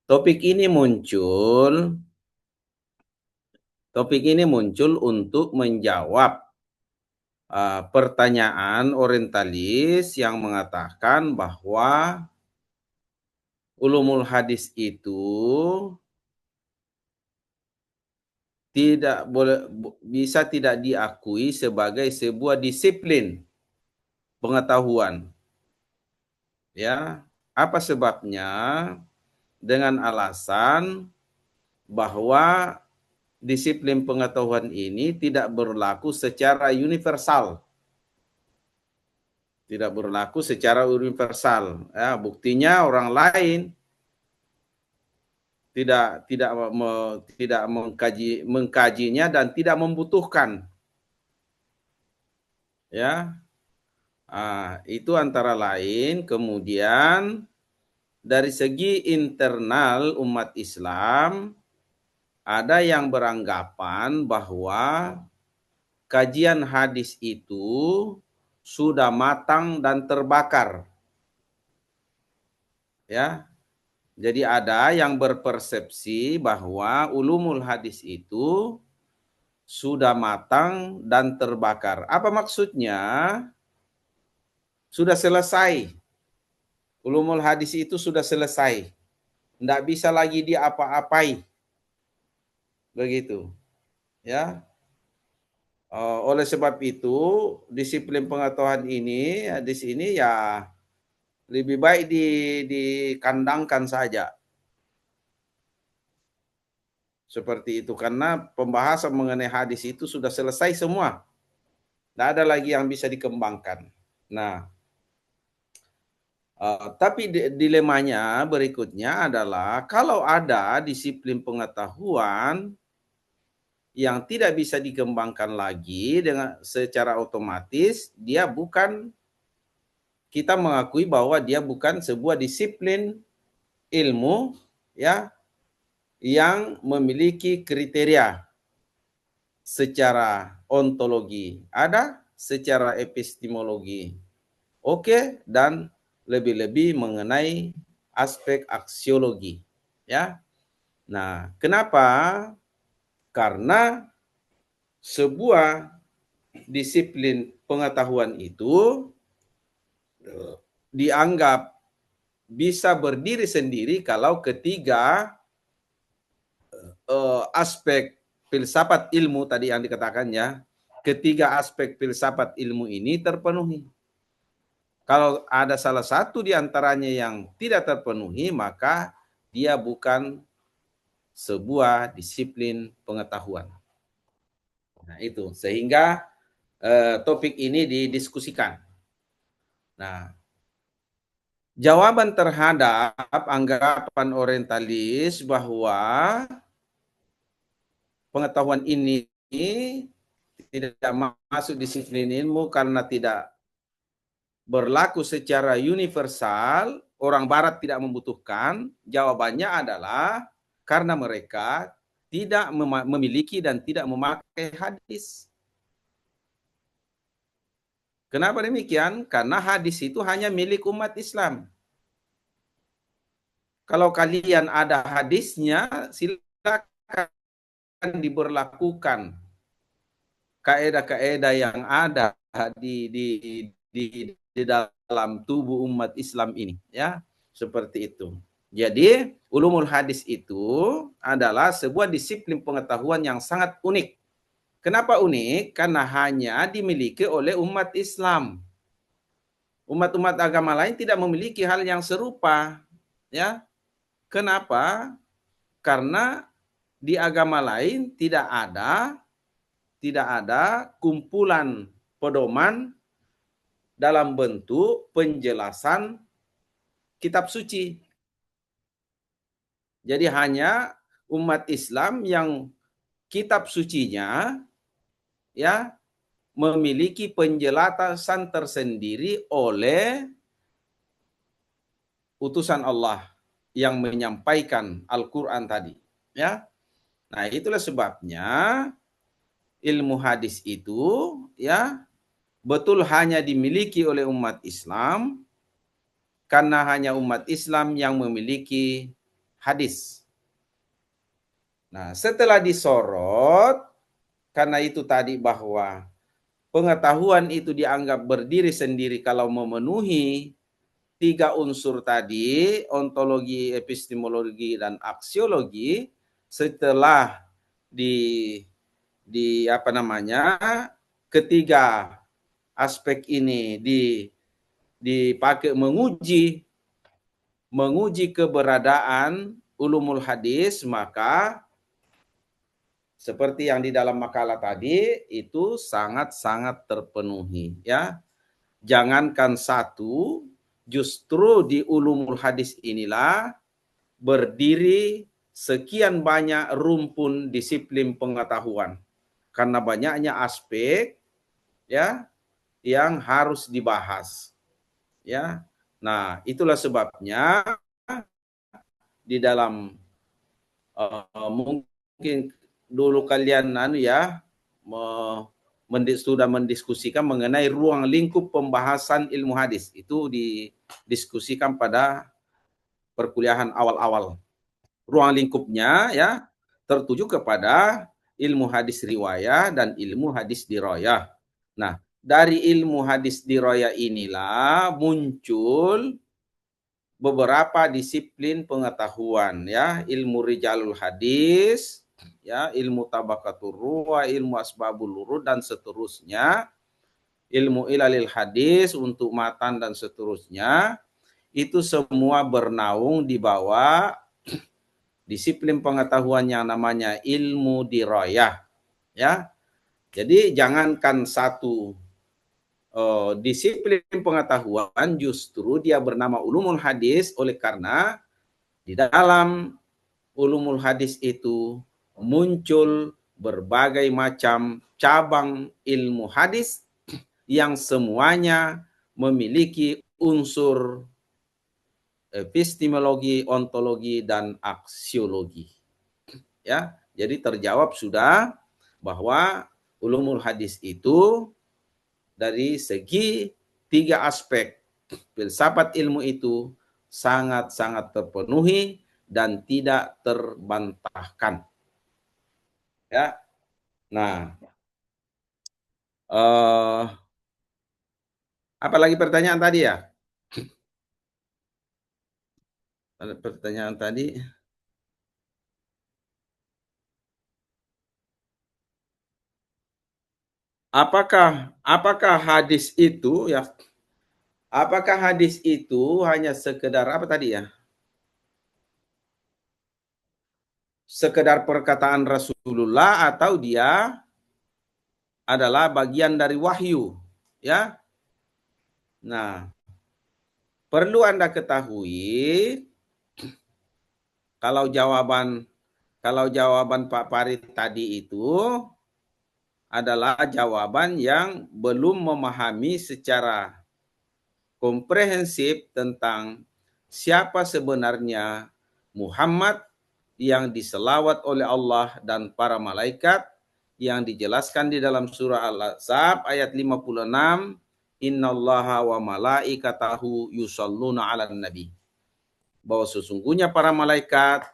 topik ini muncul untuk menjawab pertanyaan orientalis yang mengatakan bahwa ulumul hadis itu tidak diakui sebagai sebuah disiplin pengetahuan. Ya, apa sebabnya? Dengan alasan bahwa disiplin pengetahuan ini tidak berlaku secara universal. Tidak berlaku secara universal. Ya, buktinya orang lain tidak mengkajinya dan tidak membutuhkan. Ya. Itu antara lain. Kemudian dari segi internal umat Islam, ada yang beranggapan bahwa kajian hadis itu sudah matang dan terbakar. Ya. Jadi ada yang berpersepsi bahwa ulumul hadis itu sudah matang dan terbakar. Apa maksudnya? sudah selesai. Ulumul hadis itu sudah selesai. Tidak bisa lagi diapa-apai. Begitu. Ya. Oleh sebab itu, disiplin pengetahuan ini di sini ya lebih baik dikandangkan saja. Seperti itu, karena pembahasan mengenai hadis itu sudah selesai semua. Tidak ada lagi yang bisa dikembangkan. Nah, tapi dilemanya berikutnya adalah kalau ada disiplin pengetahuan yang tidak bisa dikembangkan lagi dengan secara otomatis, kita mengakui bahwa dia bukan sebuah disiplin ilmu ya yang memiliki kriteria secara ontologi ada, secara epistemologi oke, dan lebih-lebih mengenai aspek aksiologi ya. Nah, kenapa? Karena sebuah disiplin pengetahuan itu dianggap bisa berdiri sendiri kalau ketiga aspek filsafat ilmu tadi yang dikatakannya, ketiga aspek filsafat ilmu ini terpenuhi. Kalau ada salah satu di antaranya yang tidak terpenuhi, maka dia bukan sebuah disiplin pengetahuan. Nah, itu sehingga topik ini didiskusikan. Nah, jawaban terhadap anggapan orientalis bahwa pengetahuan ini tidak masuk disiplin ilmu karena tidak berlaku secara universal, orang barat tidak membutuhkan, jawabannya adalah karena mereka tidak memiliki dan tidak memakai hadis. Kenapa demikian? Karena hadis itu hanya milik umat Islam. Kalau kalian ada hadisnya, silakan diberlakukan kaedah-kaedah yang ada di dalam tubuh umat Islam ini, ya, seperti itu. Jadi, ulumul hadis itu adalah sebuah disiplin pengetahuan yang sangat unik. Kenapa unik? Karena hanya dimiliki oleh umat Islam. Umat-umat agama lain tidak memiliki hal yang serupa, ya. Kenapa? Karena di agama lain tidak ada kumpulan pedoman dalam bentuk penjelasan kitab suci. Jadi hanya umat Islam yang kitab sucinya ya memiliki penjelasan tersendiri oleh utusan Allah yang menyampaikan Al-Qur'an tadi, ya. Nah, itulah sebabnya ilmu hadis itu ya betul hanya dimiliki oleh umat Islam karena hanya umat Islam yang memiliki hadis. Nah, setelah disorot, karena itu tadi bahwa pengetahuan itu dianggap berdiri sendiri kalau memenuhi tiga unsur tadi, ontologi, epistemologi, dan aksiologi. Setelah ketiga aspek ini dipakai menguji keberadaan ulumul hadis, maka seperti yang di dalam makalah tadi itu sangat-sangat terpenuhi, ya. Jangankan satu, justru di ulumul hadis inilah berdiri sekian banyak rumpun disiplin pengetahuan karena banyaknya aspek ya yang harus dibahas, ya. Nah, itulah sebabnya di dalam mungkin dulu kalian sudah mendiskusikan mengenai ruang lingkup pembahasan ilmu hadis. Itu didiskusikan pada perkuliahan awal-awal. Ruang lingkupnya ya tertuju kepada ilmu hadis riwayah dan ilmu hadis dirayah. Nah, dari ilmu hadis diraya inilah muncul beberapa disiplin pengetahuan, ya, ilmu rijalul hadis, ya, ilmu tabaqatur ruwah, ilmu asbabul wurud dan seterusnya, ilmu ilalil hadis untuk matan dan seterusnya, itu semua bernaung di bawah disiplin pengetahuan yang namanya ilmu dirayah, ya. Jadi jangankan satu disiplin pengetahuan, justru dia bernama ulumul hadis oleh karena di dalam ulumul hadis itu muncul berbagai macam cabang ilmu hadis yang semuanya memiliki unsur epistemologi, ontologi, dan aksiologi. Ya, jadi terjawab sudah bahwa ulumul hadis itu dari segi 3 aspek filsafat ilmu itu sangat-sangat terpenuhi dan tidak terbantahkan. Ya, nah, apa lagi pertanyaan tadi ya? Ada pertanyaan tadi. Apakah hadis itu ya? Apakah hadis itu hanya sekedar apa tadi ya? Sekedar perkataan Rasulullah atau dia adalah bagian dari wahyu, ya? Nah, perlu Anda ketahui kalau jawaban Pak Farid tadi itu adalah jawaban yang belum memahami secara komprehensif tentang siapa sebenarnya Muhammad yang diselawat oleh Allah dan para malaikat yang dijelaskan di dalam surah Al-Ahzab ayat 56, innallaha wa malaikatahu yusalluna 'alan nabi. Bahwa sesungguhnya para malaikat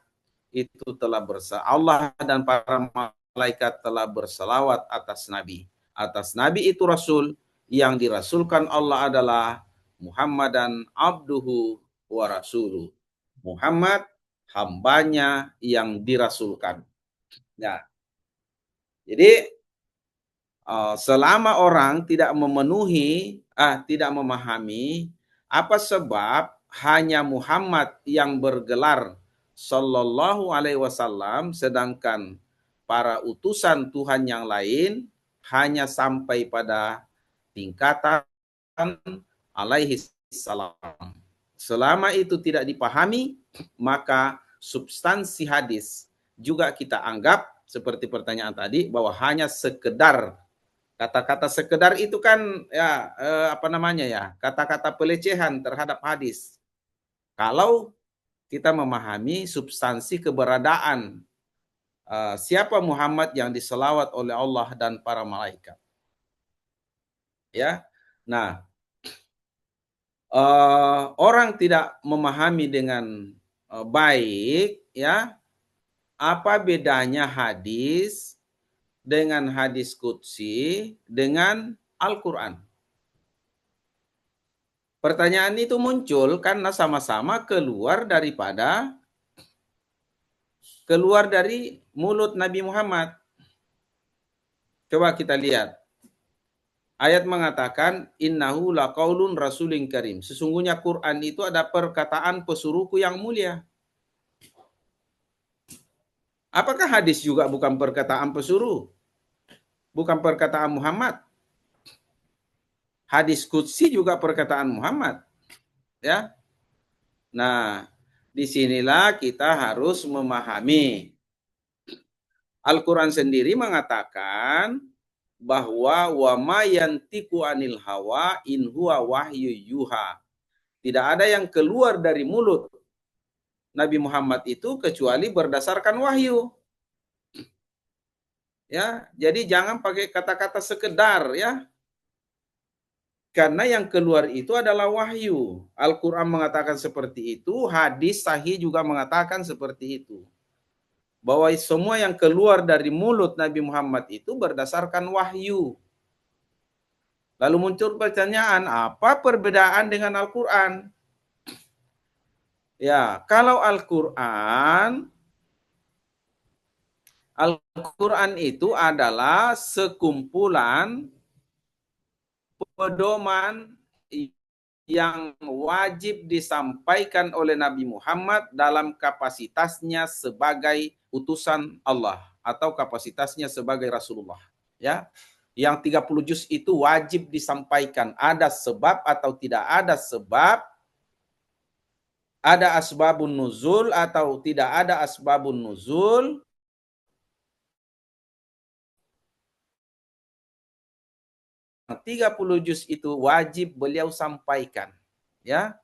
itu telah Allah dan para malaikat telah berselawat atas nabi. Atas nabi itu rasul, yang dirasulkan Allah adalah Muhammadan abduhu wa rasuluh. Muhammad hambanya yang dirasulkan. Ya. Jadi selama orang tidak memahami apa sebab hanya Muhammad yang bergelar sallallahu alaihi wasallam, sedangkan para utusan Tuhan yang lain hanya sampai pada tingkatan alaihi salam. Selama itu tidak dipahami, maka substansi hadis juga kita anggap seperti pertanyaan tadi bahwa hanya sekedar kata-kata sekedar itu kan ya kata-kata pelecehan terhadap hadis. Kalau kita memahami substansi keberadaan siapa Muhammad yang diselawat oleh Allah dan para malaikat. Ya. Nah, orang tidak memahami dengan baik, ya, apa bedanya hadis dengan hadis qudsi dengan Al-Quran. Pertanyaan itu muncul karena sama-sama keluar dari mulut Nabi Muhammad. Coba kita lihat. Ayat mengatakan, innahu laqaulun rasulin karim. Sesungguhnya Quran itu ada perkataan pesuruhku yang mulia. Apakah hadis juga bukan perkataan pesuruh? Bukan perkataan Muhammad? Hadis qudsi juga perkataan Muhammad. Ya. Nah, disinilah kita harus memahami. Al-Quran sendiri mengatakan bahwa wa ma yantiqu anil hawa in huwa wahyu yuha. Tidak ada yang keluar dari mulut Nabi Muhammad itu kecuali berdasarkan wahyu. Ya, jadi jangan pakai kata-kata sekedar, ya. Karena yang keluar itu adalah wahyu. Al-Quran mengatakan seperti itu, hadis sahih juga mengatakan seperti itu. Bahwa semua yang keluar dari mulut Nabi Muhammad itu berdasarkan wahyu. Lalu muncul pertanyaan, apa perbedaan dengan Al-Quran? Ya, kalau Al-Quran itu adalah sekumpulan pedoman yang wajib disampaikan oleh Nabi Muhammad dalam kapasitasnya sebagai utusan Allah atau kapasitasnya sebagai Rasulullah. Ya, yang 30 juz itu wajib disampaikan. Ada sebab atau tidak ada sebab, ada asbabun nuzul atau tidak ada asbabun nuzul, yang 30 juz itu wajib beliau sampaikan. Ya.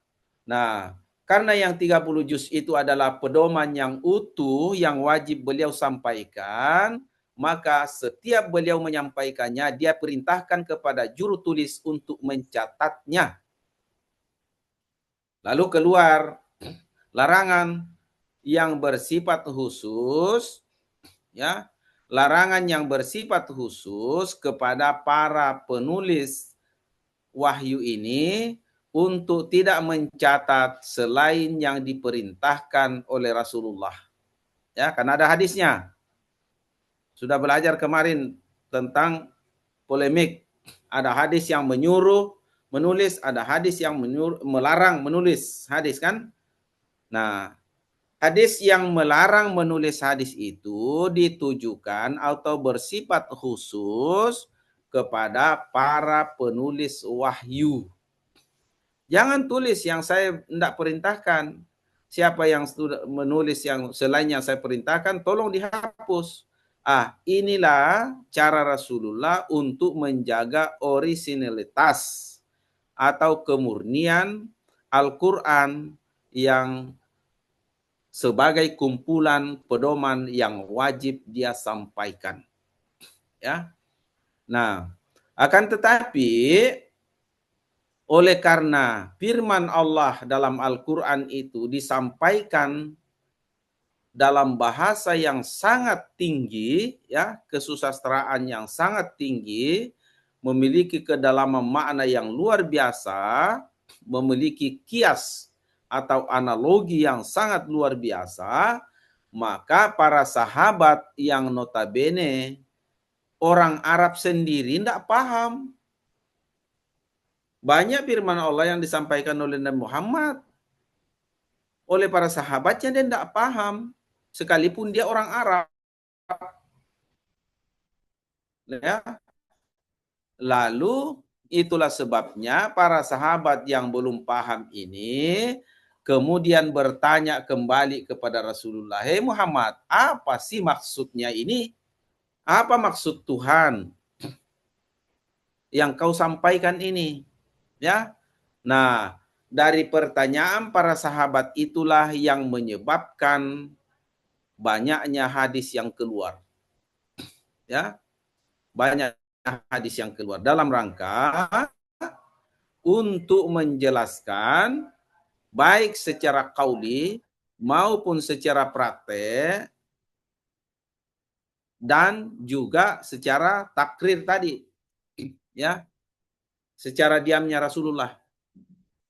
Nah, karena yang 30 juz itu adalah pedoman yang utuh yang wajib beliau sampaikan, maka setiap beliau menyampaikannya, dia perintahkan kepada juru tulis untuk mencatatnya. Lalu keluar larangan yang bersifat khusus, ya, larangan yang bersifat khusus kepada para penulis wahyu ini untuk tidak mencatat selain yang diperintahkan oleh Rasulullah. Ya, karena ada hadisnya. Sudah belajar kemarin tentang polemik. Ada hadis yang menyuruh menulis, ada hadis yang melarang menulis hadis kan? Nah, hadis yang melarang menulis hadis itu ditujukan atau bersifat khusus kepada para penulis wahyu. Jangan tulis yang saya tidak perintahkan. Siapa yang sudah menulis yang selain yang saya perintahkan, tolong dihapus. Inilah cara Rasulullah untuk menjaga orisinalitas atau kemurnian Al-Quran yang sebagai kumpulan pedoman yang wajib dia sampaikan. Ya. Nah, akan tetapi oleh karena firman Allah dalam Al-Quran itu disampaikan dalam bahasa yang sangat tinggi, ya, kesusastraan yang sangat tinggi, memiliki kedalaman makna yang luar biasa, memiliki kias atau analogi yang sangat luar biasa, maka para sahabat yang notabene orang Arab sendiri tidak paham. Banyak firman Allah yang disampaikan oleh Nabi Muhammad oleh para sahabatnya dia tidak paham, sekalipun dia orang Arab. Ya. Lalu itulah sebabnya para sahabat yang belum paham ini kemudian bertanya kembali kepada Rasulullah, "Hei Muhammad, apa sih maksudnya ini? Apa maksud Tuhan yang kau sampaikan ini?" Ya. Nah, dari pertanyaan para sahabat itulah yang menyebabkan banyaknya hadis yang keluar. Ya. Banyak hadis yang keluar dalam rangka untuk menjelaskan baik secara qauli maupun secara praktek dan juga secara takrir tadi. Ya. Secara diamnya Rasulullah.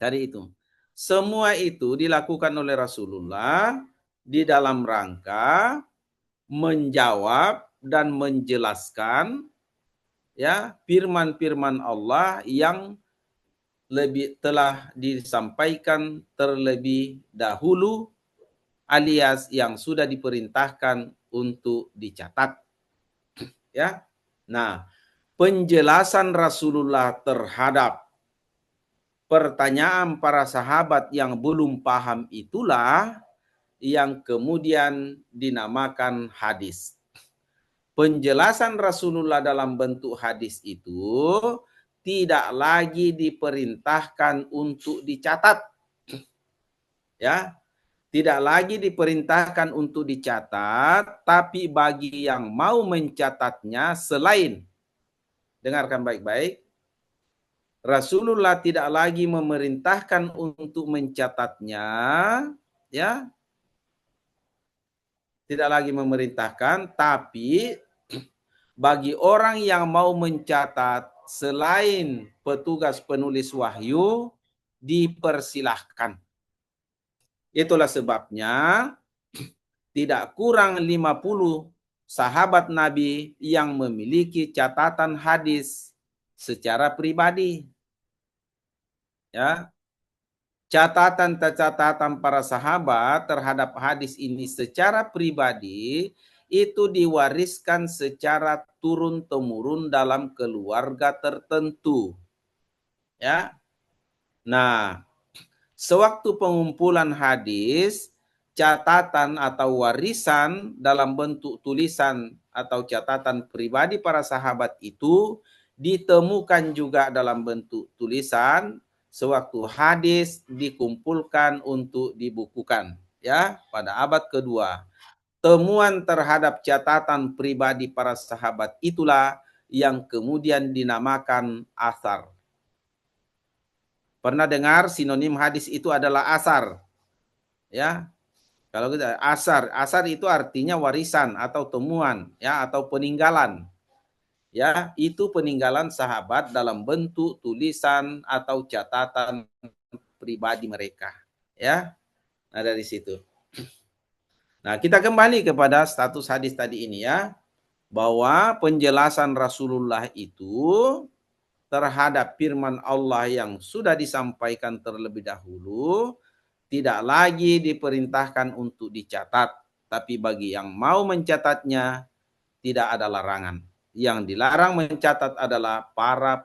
Tadi itu. Semua itu dilakukan oleh Rasulullah di dalam rangka menjawab dan menjelaskan, ya, firman-firman Allah yang telah disampaikan terlebih dahulu alias yang sudah diperintahkan untuk dicatat. Ya. Nah, penjelasan Rasulullah terhadap pertanyaan para sahabat yang belum paham itulah yang kemudian dinamakan hadis. Penjelasan Rasulullah dalam bentuk hadis itu tidak lagi diperintahkan untuk dicatat. Ya, tidak lagi diperintahkan untuk dicatat, tapi bagi yang mau mencatatnya selain, dengarkan baik-baik, Rasulullah tidak lagi memerintahkan untuk mencatatnya, ya, tidak lagi memerintahkan, tapi bagi orang yang mau mencatat selain petugas penulis wahyu dipersilahkan. Itulah sebabnya tidak kurang 50 sahabat Nabi yang memiliki catatan hadis secara pribadi. Ya. Catatan para sahabat terhadap hadis ini secara pribadi itu diwariskan secara turun-temurun dalam keluarga tertentu. Ya. Nah, sewaktu pengumpulan hadis, catatan atau warisan dalam bentuk tulisan atau catatan pribadi para sahabat itu ditemukan juga dalam bentuk tulisan sewaktu hadis dikumpulkan untuk dibukukan, ya, pada abad kedua. Temuan terhadap catatan pribadi para sahabat itulah yang kemudian dinamakan asar. Pernah dengar sinonim hadis itu adalah asar? Ya. Kalau kita asar itu artinya warisan atau temuan, ya, atau peninggalan. Ya, itu peninggalan sahabat dalam bentuk tulisan atau catatan pribadi mereka, ya. Nah, dari situ. Nah, kita kembali kepada status hadis tadi ini, ya, bahwa penjelasan Rasulullah itu terhadap firman Allah yang sudah disampaikan terlebih dahulu tidak lagi diperintahkan untuk dicatat, tapi bagi yang mau mencatatnya tidak ada larangan. Yang dilarang mencatat adalah para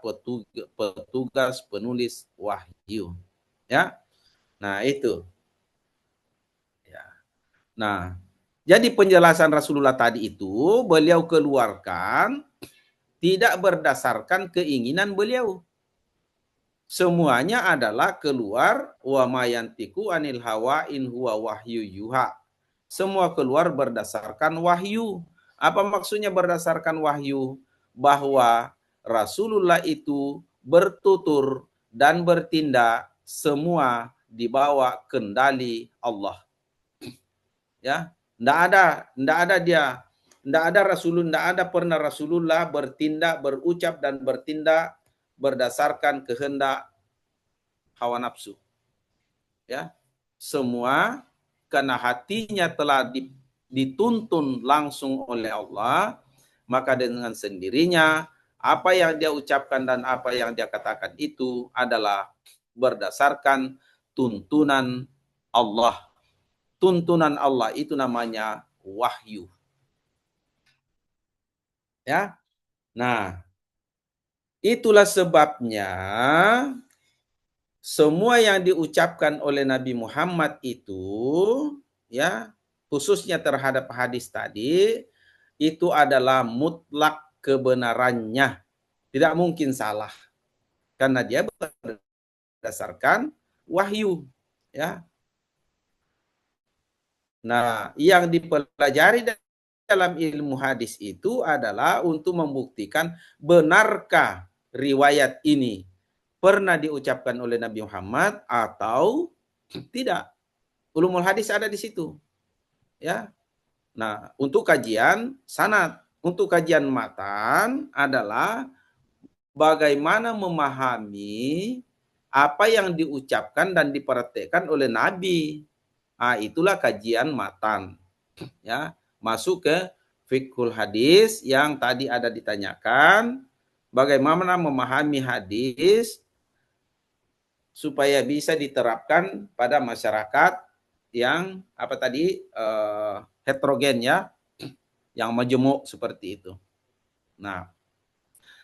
petugas penulis wahyu. Ya. Nah, itu. Ya. Nah, jadi penjelasan Rasulullah tadi itu beliau keluarkan tidak berdasarkan keinginan beliau. Semuanya adalah keluar wa mayantiku anil hawa in huwa wahyu yuha. Semua keluar berdasarkan wahyu. Apa maksudnya berdasarkan wahyu? Bahwa Rasulullah itu bertutur dan bertindak semua di bawah kendali Allah. Ya, enggak ada pernah Rasulullah bertindak, berucap dan bertindak berdasarkan kehendak hawa nafsu. Ya, semua karena hatinya telah dituntun langsung oleh Allah, maka dengan sendirinya apa yang dia ucapkan dan apa yang dia katakan itu adalah berdasarkan tuntunan Allah. Tuntunan Allah itu namanya wahyu. Ya. Nah, itulah sebabnya semua yang diucapkan oleh Nabi Muhammad itu, ya, khususnya terhadap hadis tadi, itu adalah mutlak kebenarannya. Tidak mungkin salah. Karena dia berdasarkan wahyu. Ya. Nah, yang dipelajari dalam ilmu hadis itu adalah untuk membuktikan benarkah riwayat ini pernah diucapkan oleh Nabi Muhammad atau tidak. Ulumul hadis ada di situ. Ya. Nah, untuk kajian sanad, untuk kajian matan adalah bagaimana memahami apa yang diucapkan dan dipraktekkan oleh Nabi. Ah, itulah kajian matan. Ya, masuk ke fiqhul hadis yang tadi ada ditanyakan, bagaimana memahami hadis supaya bisa diterapkan pada masyarakat yang apa tadi heterogen, ya, yang majemuk seperti itu. Nah,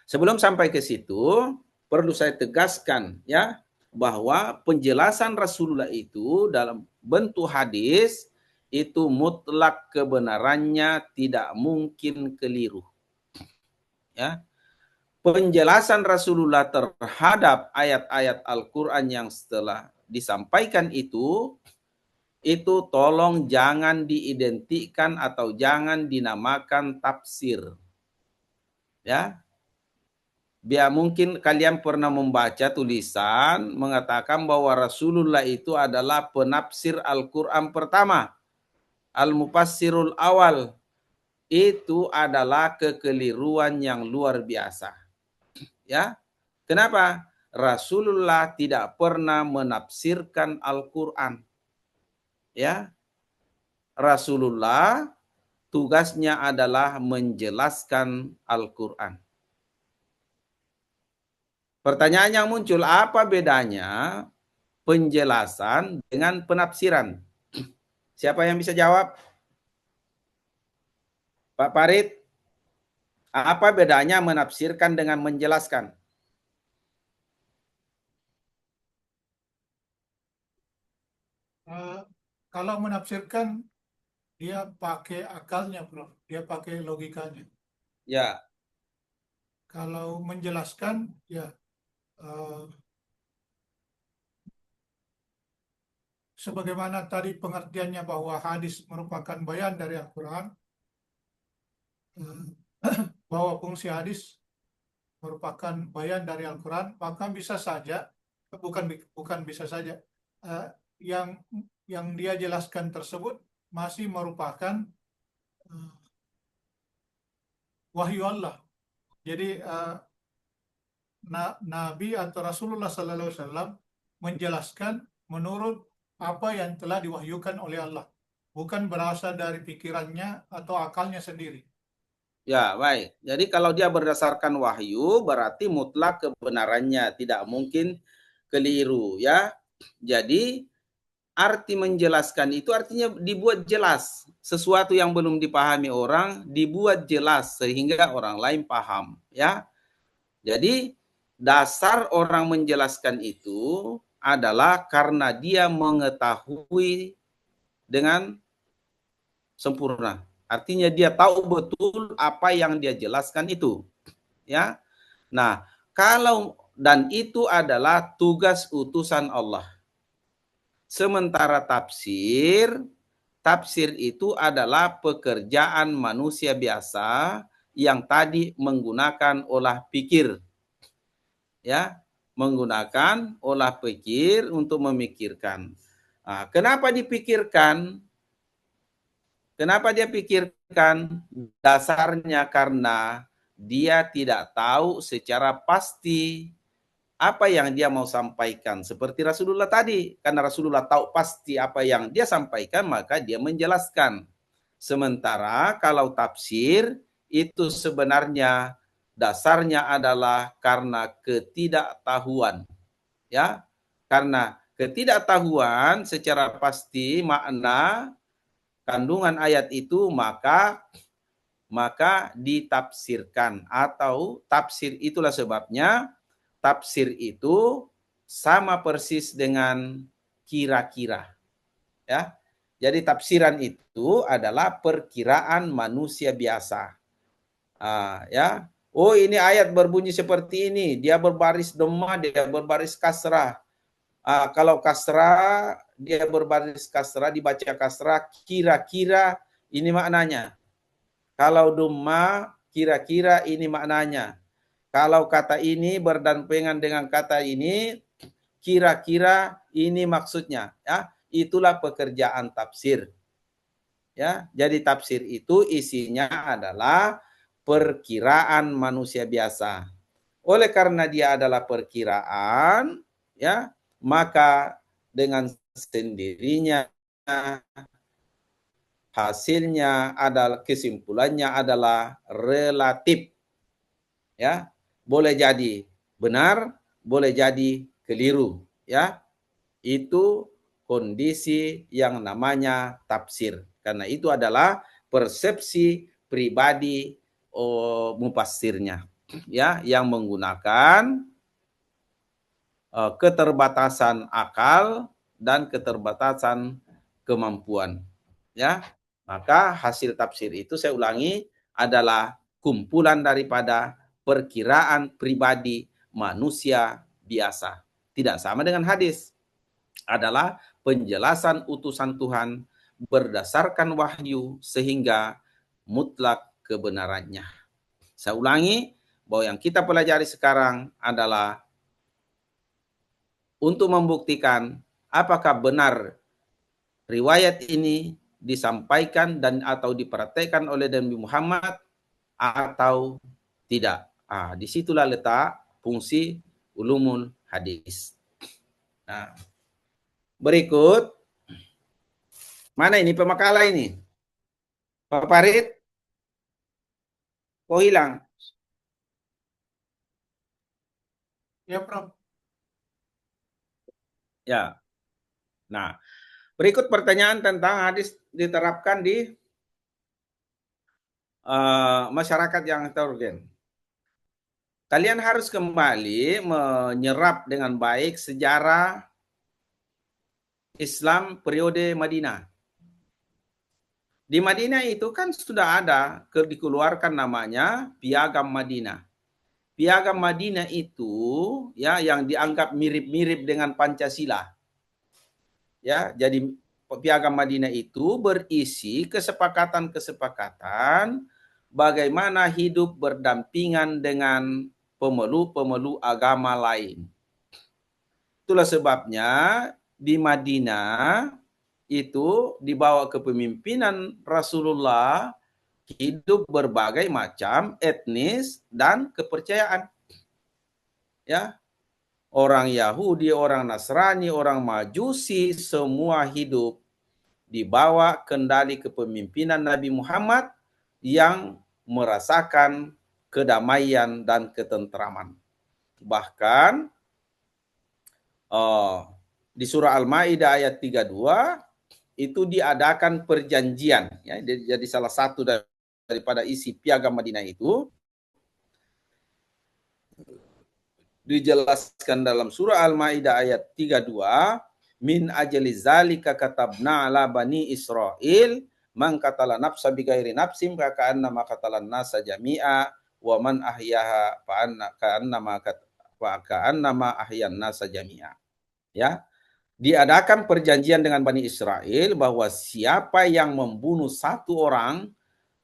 sebelum sampai ke situ perlu saya tegaskan, ya, bahwa penjelasan Rasulullah itu dalam bentuk hadis itu mutlak kebenarannya, tidak mungkin keliru. Ya. Penjelasan Rasulullah terhadap ayat-ayat Al-Quran yang setelah disampaikan itu tolong jangan diidentikan atau jangan dinamakan tafsir. Ya. Biar mungkin kalian pernah membaca tulisan mengatakan bahwa Rasulullah itu adalah penafsir Al-Quran pertama. Al-Mufassirul awal. Itu adalah kekeliruan yang luar biasa. Ya, kenapa? Rasulullah tidak pernah menafsirkan Al-Quran. Ya, Rasulullah tugasnya adalah menjelaskan Al-Quran. Pertanyaan yang muncul, apa bedanya penjelasan dengan penafsiran? Siapa yang bisa jawab? Pak Farid, apa bedanya menafsirkan dengan menjelaskan? Kalau menafsirkan dia pakai akalnya, bro. Dia pakai logikanya. Ya, Kalau menjelaskan, ya sebagaimana tadi pengertiannya bahwa hadis merupakan bayan dari Al-Quran, bahwa fungsi hadis merupakan bayan dari Al-Quran, maka bisa saja, bukan bisa saja, yang dia jelaskan tersebut masih merupakan wahyu Allah. Jadi Nabi atau Rasulullah SAW menjelaskan menurut apa yang telah diwahyukan oleh Allah, bukan berasal dari pikirannya atau akalnya sendiri. ya, baik. Jadi kalau dia berdasarkan wahyu, berarti mutlak kebenarannya, tidak mungkin keliru, ya. Jadi arti menjelaskan itu artinya dibuat jelas. Sesuatu yang belum dipahami orang dibuat jelas sehingga orang lain paham, ya. Jadi dasar orang menjelaskan itu adalah karena dia mengetahui dengan sempurna. Artinya dia tahu betul apa yang dia jelaskan itu, ya. Nah, kalau dan itu adalah tugas utusan Allah. Sementara tafsir itu adalah pekerjaan manusia biasa yang tadi menggunakan olah pikir. Ya, menggunakan olah pikir untuk memikirkan. Nah, kenapa dipikirkan? Kenapa dia pikirkan? Dasarnya karena dia tidak tahu secara pasti apa yang dia mau sampaikan. Seperti Rasulullah tadi. Karena Rasulullah tahu pasti apa yang dia sampaikan, maka dia menjelaskan. Sementara kalau tafsir, itu sebenarnya dasarnya adalah karena ketidaktahuan. Ya, karena ketidaktahuan secara pasti makna kandungan ayat itu, maka ditafsirkan, atau tafsir itulah sebabnya tafsir itu sama persis dengan kira-kira, ya. Jadi tafsiran itu adalah perkiraan manusia biasa. Ya, oh ini ayat berbunyi seperti ini, dia berbaris dhamma, dia berbaris kasrah. Kalau kasrah, dia berbaris kasrah, dibaca kasrah, kira-kira ini maknanya. Kalau dhamma, kira-kira ini maknanya. Kalau kata ini berdampingan dengan kata ini, kira-kira ini maksudnya. Ya, itulah pekerjaan tafsir. Ya, jadi tafsir itu isinya adalah perkiraan manusia biasa. Oleh karena dia adalah perkiraan, ya, maka dengan sendirinya hasilnya adalah, kesimpulannya adalah relatif. Ya, boleh jadi benar, boleh jadi keliru, ya. Itu kondisi yang namanya tafsir. Karena itu adalah persepsi pribadi mufassirnya, ya, yang menggunakan keterbatasan akal dan keterbatasan kemampuan, ya. Maka hasil tafsir itu, saya ulangi, adalah kumpulan daripada perkiraan pribadi manusia biasa. Tidak sama dengan hadis. Adalah penjelasan utusan Tuhan berdasarkan wahyu sehingga mutlak kebenarannya. Saya ulangi, bahwa yang kita pelajari sekarang adalah untuk membuktikan apakah benar riwayat ini disampaikan dan atau dipraktekkan oleh Nabi Muhammad atau tidak. Disitulah letak fungsi ulumul hadis. Nah, berikut, mana ini pemakalah ini? Pak Farid? Kok hilang? Ya, Prof. Ya. Nah, berikut pertanyaan tentang hadis diterapkan di masyarakat yang heterogen. Kalian harus kembali menyerap dengan baik sejarah Islam periode Madinah. Di Madinah itu kan sudah ada dikeluarkan namanya Piagam Madinah. Piagam Madinah itu ya yang dianggap mirip-mirip dengan Pancasila. Ya, jadi Piagam Madinah itu berisi kesepakatan-kesepakatan bagaimana hidup berdampingan dengan pemeluk-pemeluk agama lain. Itulah sebabnya di Madinah itu dibawa kepemimpinan Rasulullah hidup berbagai macam etnis dan kepercayaan. Ya. Orang Yahudi, orang Nasrani, orang Majusi semua hidup di bawah kendali kepemimpinan Nabi Muhammad yang merasakan kedamaian dan ketentraman. Bahkan di surah Al-Maidah ayat 32 itu diadakan perjanjian, ya, jadi salah satu daripada isi Piagam Madinah itu dijelaskan dalam surah Al-Maidah ayat 32, min ajli zalika katabna ala bani Israil man qatala nafsa bighairi nafsin fa ka'annama qatalan nasa jami'a wa man ahyaha fa ka'annama ahyan nasa jami'a. Ya. Diadakan perjanjian dengan Bani Israel bahwa siapa yang membunuh satu orang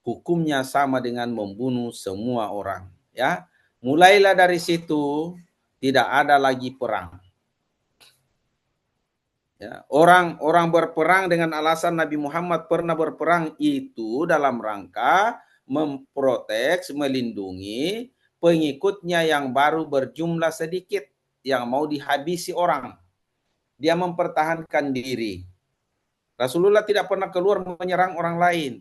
hukumnya sama dengan membunuh semua orang. Ya. Mulailah dari situ tidak ada lagi perang. Ya, orang berperang dengan alasan Nabi Muhammad pernah berperang itu dalam rangka memprotek, melindungi pengikutnya yang baru berjumlah sedikit, yang mau dihabisi orang. Dia mempertahankan diri. Rasulullah tidak pernah keluar menyerang orang lain.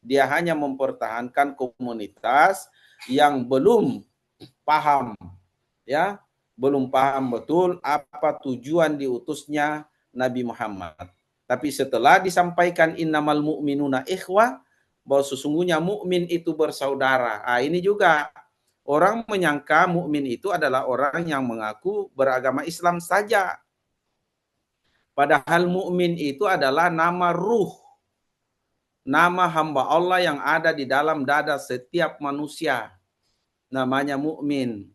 Dia hanya mempertahankan komunitas yang belum paham, ya, belum paham betul apa tujuan diutusnya Nabi Muhammad. Tapi setelah disampaikan innamal mu'minuna ikhwah, bahwa sesungguhnya mukmin itu bersaudara. Ini juga orang menyangka mukmin itu adalah orang yang mengaku beragama Islam saja. Padahal mukmin itu adalah nama ruh, nama hamba Allah yang ada di dalam dada setiap manusia. Namanya mukmin.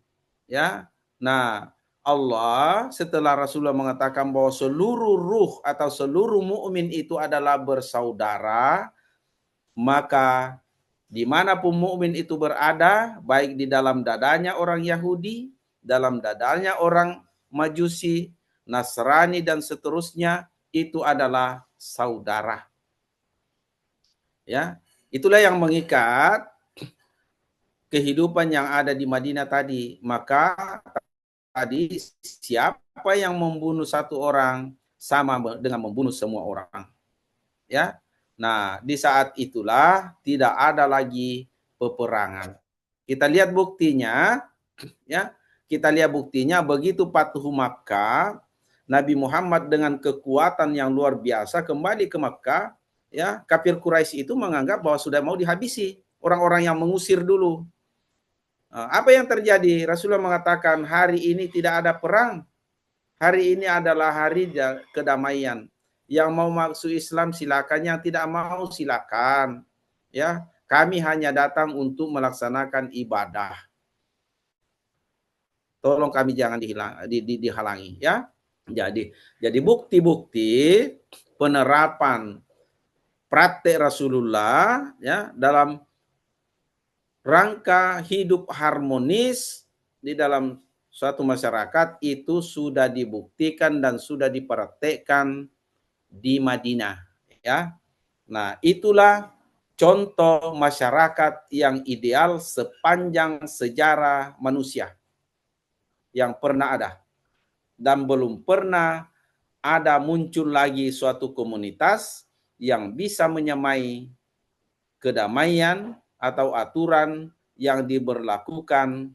Ya. Nah, Allah setelah Rasulullah mengatakan bahwa seluruh ruh atau seluruh mukmin itu adalah bersaudara, maka dimanapun mukmin itu berada, baik di dalam dadanya orang Yahudi, dalam dadanya orang Majusi, Nasrani dan seterusnya, itu adalah saudara. Ya, itulah yang mengikat kehidupan yang ada di Madinah tadi. Maka tadi siapa yang membunuh satu orang sama dengan membunuh semua orang. Ya. Nah, di saat itulah tidak ada lagi peperangan. Kita lihat buktinya, ya. Kita lihat buktinya begitu Fathu Makkah, Nabi Muhammad dengan kekuatan yang luar biasa kembali ke Makkah, ya, kafir Quraisy itu menganggap bahwa sudah mau dihabisi orang-orang yang mengusir dulu. Apa yang terjadi? Rasulullah mengatakan hari ini tidak ada perang. Hari ini adalah hari kedamaian. Yang mau masuk Islam silakan, yang tidak mau silakan. Ya, kami hanya datang untuk melaksanakan ibadah. Tolong kami jangan dihalangi, ya. Jadi bukti-bukti penerapan praktek Rasulullah, ya, dalam rangka hidup harmonis di dalam suatu masyarakat itu sudah dibuktikan dan sudah dipraktekkan di Madinah, ya. Nah, itulah contoh masyarakat yang ideal sepanjang sejarah manusia. yang pernah ada. Dan belum pernah ada muncul lagi suatu komunitas yang bisa menyamai kedamaian atau aturan yang diberlakukan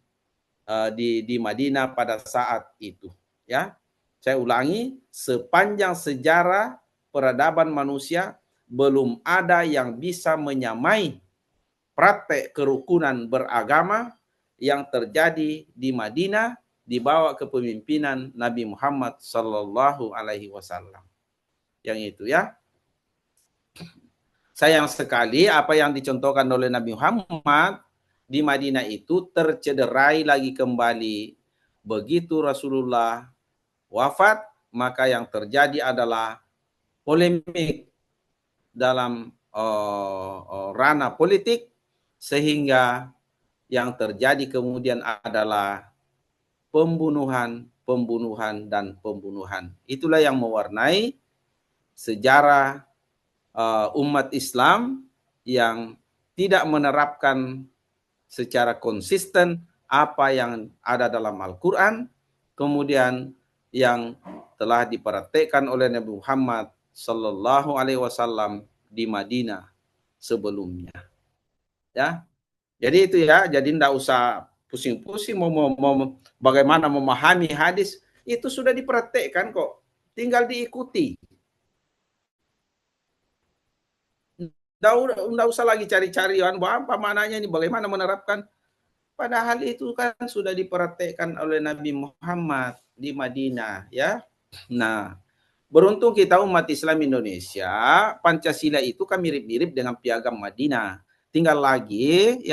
di Madinah pada saat itu. Ya, saya ulangi, sepanjang sejarah peradaban manusia belum ada yang bisa menyamai praktek kerukunan beragama yang terjadi di Madinah di bawah kepemimpinan Nabi Muhammad Sallallahu Alaihi Wasallam. Yang itu ya. Sayang sekali apa yang dicontohkan oleh Nabi Muhammad di Madinah itu tercederai lagi kembali. Begitu Rasulullah wafat, maka yang terjadi adalah polemik dalam ranah politik, sehingga yang terjadi kemudian adalah pembunuhan, dan pembunuhan. Itulah yang mewarnai sejarah umat Islam yang tidak menerapkan secara konsisten apa yang ada dalam Al-Quran, kemudian yang telah dipraktekkan oleh Nabi Muhammad Sallallahu Alaihi Wasallam di Madinah sebelumnya. Ya, jadi itu ya. Jadi tidak usah pusing-pusing mau bagaimana memahami hadis, itu sudah dipraktekkan kok, tinggal diikuti. Tidak usah lagi cari-cari apa maknanya ini, bagaimana menerapkan. Padahal itu kan sudah dipraktekkan oleh Nabi Muhammad di Madinah, ya. Nah, beruntung kita umat Islam Indonesia, Pancasila itu kan mirip-mirip dengan Piagam Madinah. Tinggal lagi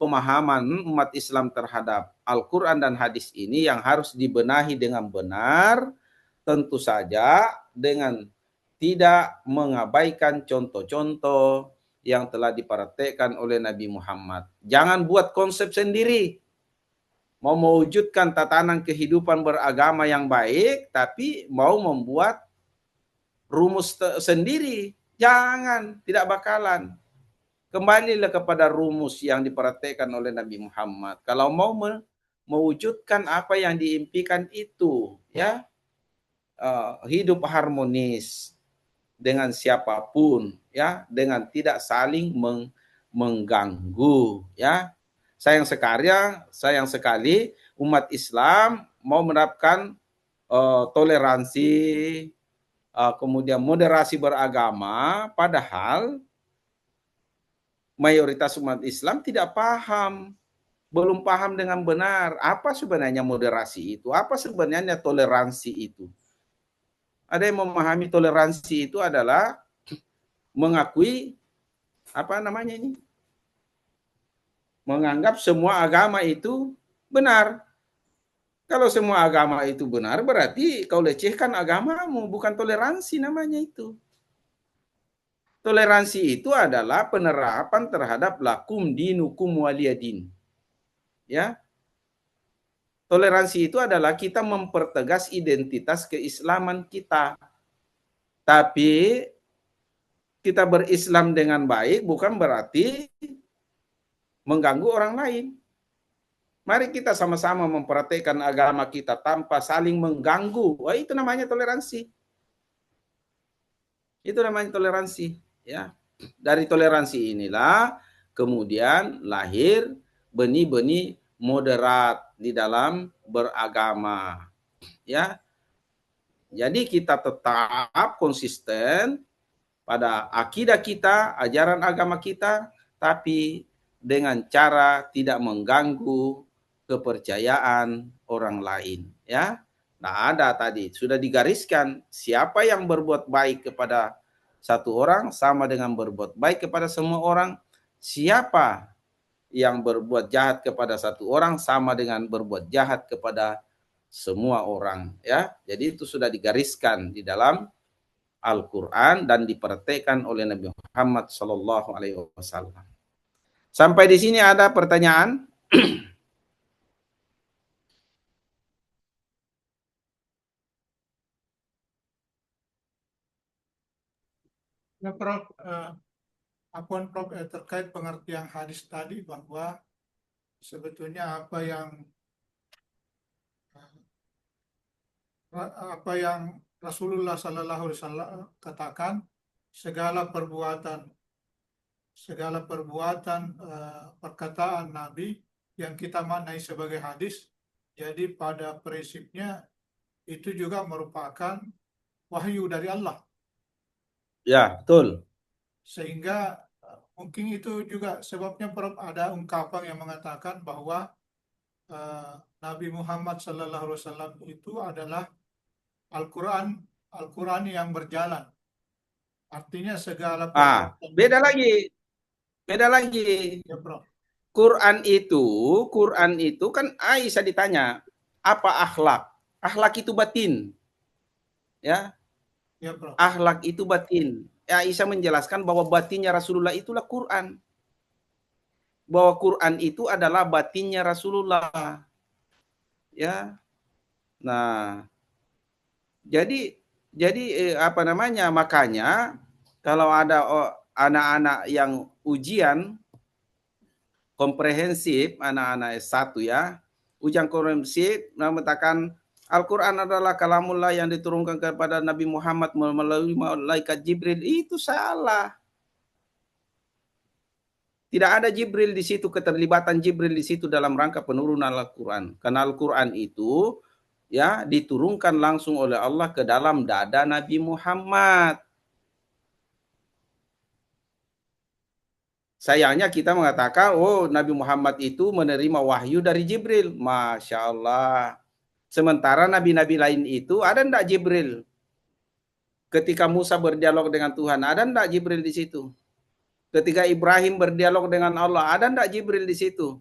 pemahaman umat Islam terhadap Al-Quran dan hadis ini yang harus dibenahi dengan benar, tentu saja dengan tidak mengabaikan contoh-contoh yang telah dipraktekkan oleh Nabi Muhammad. Jangan buat konsep sendiri. Mau mewujudkan tatanan kehidupan beragama yang baik, tapi mau membuat rumus sendiri. Jangan, tidak bakalan. Kembalilah kepada rumus yang dipraktekkan oleh Nabi Muhammad. Kalau mau mewujudkan apa yang diimpikan itu, ya, hidup harmonis dengan siapapun, ya, dengan tidak saling mengganggu, ya. Sayang sekali umat Islam mau menerapkan toleransi, kemudian moderasi beragama, padahal mayoritas umat Islam tidak paham, belum paham dengan benar apa sebenarnya moderasi itu, apa sebenarnya toleransi itu. Ada yang memahami toleransi itu adalah mengakui menganggap semua agama itu benar. Kalau semua agama itu benar, berarti kau lecehkan agamamu, bukan toleransi namanya itu. Toleransi itu adalah penerapan terhadap lakum dinukum waliyadin. Ya. Toleransi itu adalah kita mempertegas identitas keislaman kita. Tapi kita berislam dengan baik bukan berarti mengganggu orang lain. Mari kita sama-sama mempraktekkan agama kita tanpa saling mengganggu. Wah, itu namanya toleransi. Itu namanya toleransi, ya. Dari toleransi inilah kemudian lahir benih-benih moderat di dalam beragama, ya. Jadi kita tetap konsisten pada akidah kita, ajaran agama kita, tapi dengan cara tidak mengganggu kepercayaan orang lain, ya. Nah, ada tadi sudah digariskan siapa yang berbuat baik kepada satu orang sama dengan berbuat baik kepada semua orang. Siapa yang berbuat jahat kepada satu orang sama dengan berbuat jahat kepada semua orang, ya. Jadi itu sudah digariskan di dalam Al-Quran dan dipraktekkan oleh Nabi Muhammad Sallallahu Alaihi Wasallam. Sampai di sini ada pertanyaan? Ya, Prof, Prof, terkait pengertian hadis tadi bahwa sebetulnya apa yang apa yang Rasulullah Sallallahu Alaihi Wasallam katakan, segala perbuatan perkataan Nabi yang kita maknai sebagai hadis, jadi pada prinsipnya itu juga merupakan wahyu dari Allah. Ya, betul. Sehingga mungkin itu juga sebabnya ada ungkapan yang mengatakan bahwa Nabi Muhammad Sallallahu Alaihi Wasallam itu adalah Al-Quran yang berjalan. Artinya segala perbuatan Beda lagi. Ya, Bro. Quran itu kan Aisyah ditanya, apa akhlak? Akhlak itu batin. Ya, Ya, Bro. akhlak itu batin. Aisyah menjelaskan bahwa batinnya Rasulullah itulah Quran. Bahwa Quran itu adalah batinnya Rasulullah. Ya. Nah, jadi apa namanya? Makanya kalau ada anak-anak yang ujian komprehensif, anak-anak S1 ya, ujian komprehensif mengatakan Al-Quran adalah kalamullah yang diturunkan kepada Nabi Muhammad melalui malaikat Jibril, itu salah. Tidak ada Jibril di situ, keterlibatan Jibril di situ dalam rangka penurunan Al-Quran. Karena Al-Quran itu ya diturunkan langsung oleh Allah ke dalam dada Nabi Muhammad. Sayangnya kita mengatakan, oh Nabi Muhammad itu menerima wahyu dari Jibril. Masya Allah. Sementara nabi-nabi lain itu ada enggak Jibril? Ketika Musa berdialog dengan Tuhan, ada enggak Jibril di situ? Ketika Ibrahim berdialog dengan Allah, ada enggak Jibril di situ?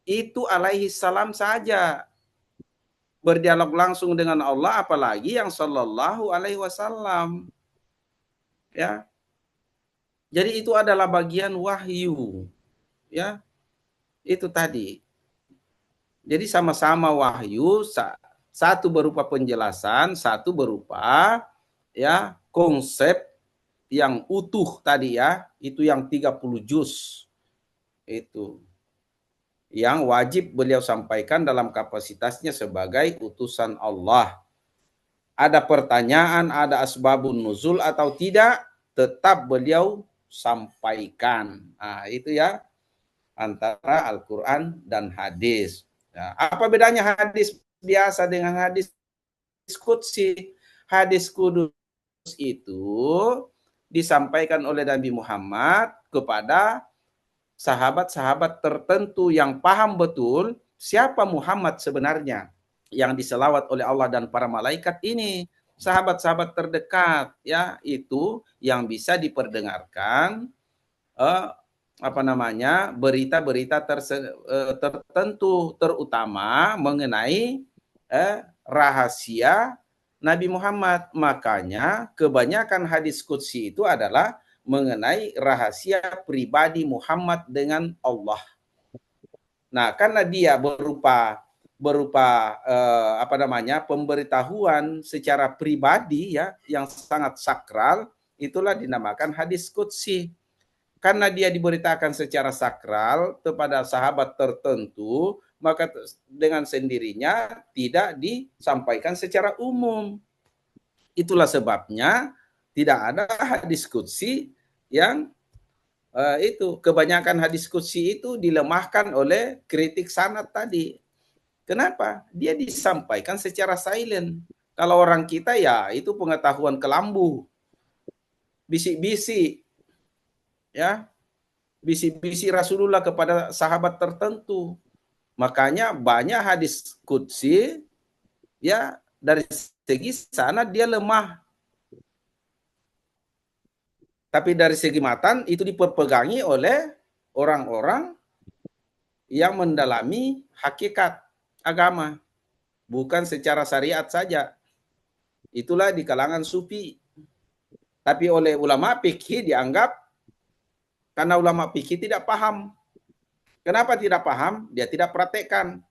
Itu alaihi salam saja. Berdialog langsung dengan Allah, apalagi yang sallallahu alaihi wasallam. Ya. Jadi itu adalah bagian wahyu. Ya. Itu tadi. Jadi sama-sama wahyu, satu berupa penjelasan, satu berupa ya konsep yang utuh tadi ya, itu yang 30 juz. Itu yang wajib beliau sampaikan dalam kapasitasnya sebagai utusan Allah. Ada pertanyaan, ada asbabun nuzul atau tidak, tetap beliau sampaikan. Nah, itu ya antara Al-Quran dan hadis. Nah, apa bedanya hadis biasa dengan hadis qudsi? Hadis kudus itu disampaikan oleh Nabi Muhammad kepada sahabat-sahabat tertentu yang paham betul siapa Muhammad sebenarnya yang diselawat oleh Allah dan para malaikat ini. Sahabat-sahabat terdekat ya, itu yang bisa diperdengarkan berita-berita tertentu, terutama mengenai rahasia Nabi Muhammad. Makanya kebanyakan hadis qudsi itu adalah mengenai rahasia pribadi Muhammad dengan Allah. Nah, karena dia berupa pemberitahuan secara pribadi ya yang sangat sakral, itulah dinamakan hadis qudsi. Karena dia diberitakan secara sakral kepada sahabat tertentu, maka dengan sendirinya tidak disampaikan secara umum. Itulah sebabnya tidak ada hadis qudsi yang kebanyakan hadis qudsi itu dilemahkan oleh kritik sanad tadi. Kenapa? Dia disampaikan secara silent. Kalau orang kita ya itu pengetahuan kelambu, bisik-bisik. Ya, bisi-bisi Rasulullah kepada sahabat tertentu. Makanya banyak hadis qudsi ya dari segi sanad dia lemah. Tapi dari segi matan itu diperpegangi oleh orang-orang yang mendalami hakikat agama, bukan secara syariat saja. Itulah di kalangan sufi. Tapi oleh ulama fikih dianggap karena ulama fikih tidak paham. Kenapa tidak paham? Dia tidak praktekkan.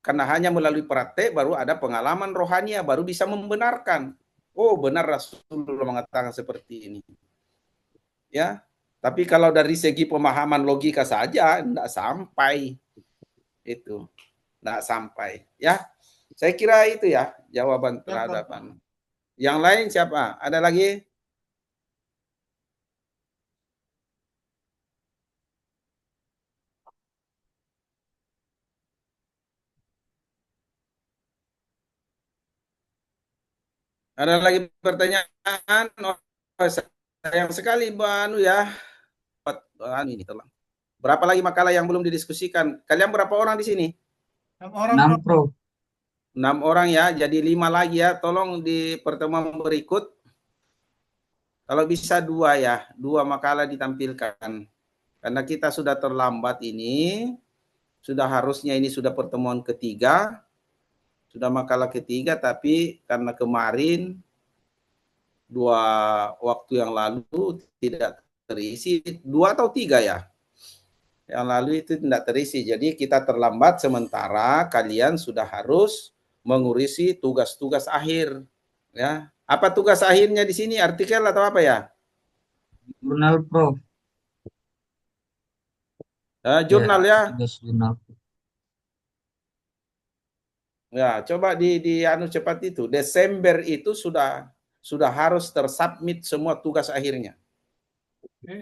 Karena hanya melalui praktek baru ada pengalaman rohania, baru bisa membenarkan. Oh, benar Rasulullah mengatakan seperti ini. Ya, tapi kalau dari segi pemahaman logika saja tidak sampai. Itu. Tidak sampai, ya. Saya kira itu ya jawaban Ya, Prof. terhadap yang lain siapa? Ada lagi? Ada lagi pertanyaan? Oh, sayang sekali Banu ya. Ini telah. Berapa lagi makalah yang belum didiskusikan? Kalian berapa orang di sini? 6 orang, 6, Prof. Prof. 6 orang ya, jadi 5 lagi ya. Tolong di pertemuan berikut, kalau bisa 2 ya, 2 makalah ditampilkan. Karena kita sudah terlambat ini, sudah harusnya ini sudah pertemuan ketiga, sudah makalah ketiga, tapi karena kemarin 2 waktu yang lalu tidak terisi, 2 atau 3 ya. Yang lalu itu tidak terisi. Jadi kita terlambat sementara kalian sudah harus mengurusi tugas-tugas akhir. Ya, apa tugas akhirnya di sini? Artikel atau apa ya? Jurnal, Prof. Jurnal ya. Tugas jurnal. Ya, coba di anu cepat itu. Desember itu sudah harus tersubmit semua tugas akhirnya.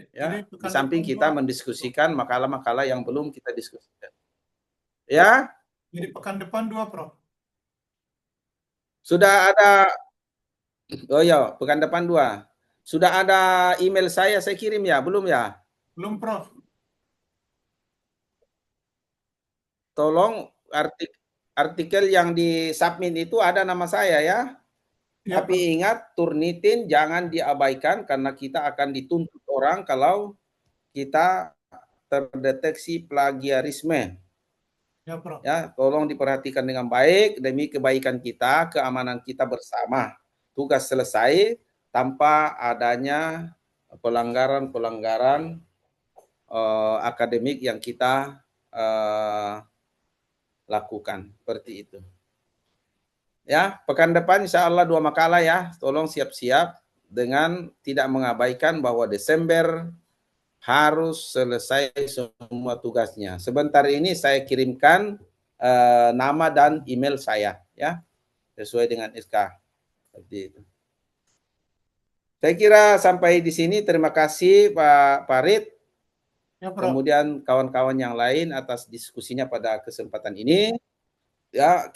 Ya, di samping kita mendiskusikan makalah-makalah yang belum kita diskusikan. Ya. Jadi pekan depan 2, Prof. Sudah ada. Oh ya, pekan depan 2. Sudah ada email saya kirim ya? Belum ya? Belum, Prof. Tolong artikel yang disubmit itu ada nama saya ya. Ya, Tapi Prof. ingat, Turnitin jangan diabaikan karena kita akan dituntut orang kalau kita terdeteksi plagiarisme. Ya, Prof. Ya, tolong diperhatikan dengan baik demi kebaikan kita, keamanan kita bersama. Tugas selesai tanpa adanya pelanggaran-pelanggaran akademik yang kita lakukan. Seperti itu. Ya, pekan depan insya Allah 2 makalah ya. Tolong siap-siap dengan tidak mengabaikan bahwa Desember harus selesai semua tugasnya. Sebentar ini saya kirimkan nama dan email saya ya, sesuai dengan SK. Seperti itu. Saya kira sampai di sini. Terima kasih Pak Farid. Ya, Prof. Kemudian kawan-kawan yang lain atas diskusinya pada kesempatan ini. Ya,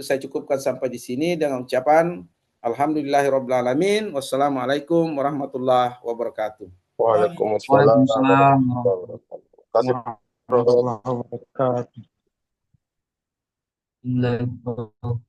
saya cukupkan sampai di sini dengan ucapan alhamdulillahirabbil alamin. Wassalamualaikum warahmatullahi wabarakatuh. Waalaikumsalam Waalaikumsalam warahmatullahi wabarakatuh. Kasih Prof. warahmatullahi wabarakatuh. warahmatullahi wabarakatuh.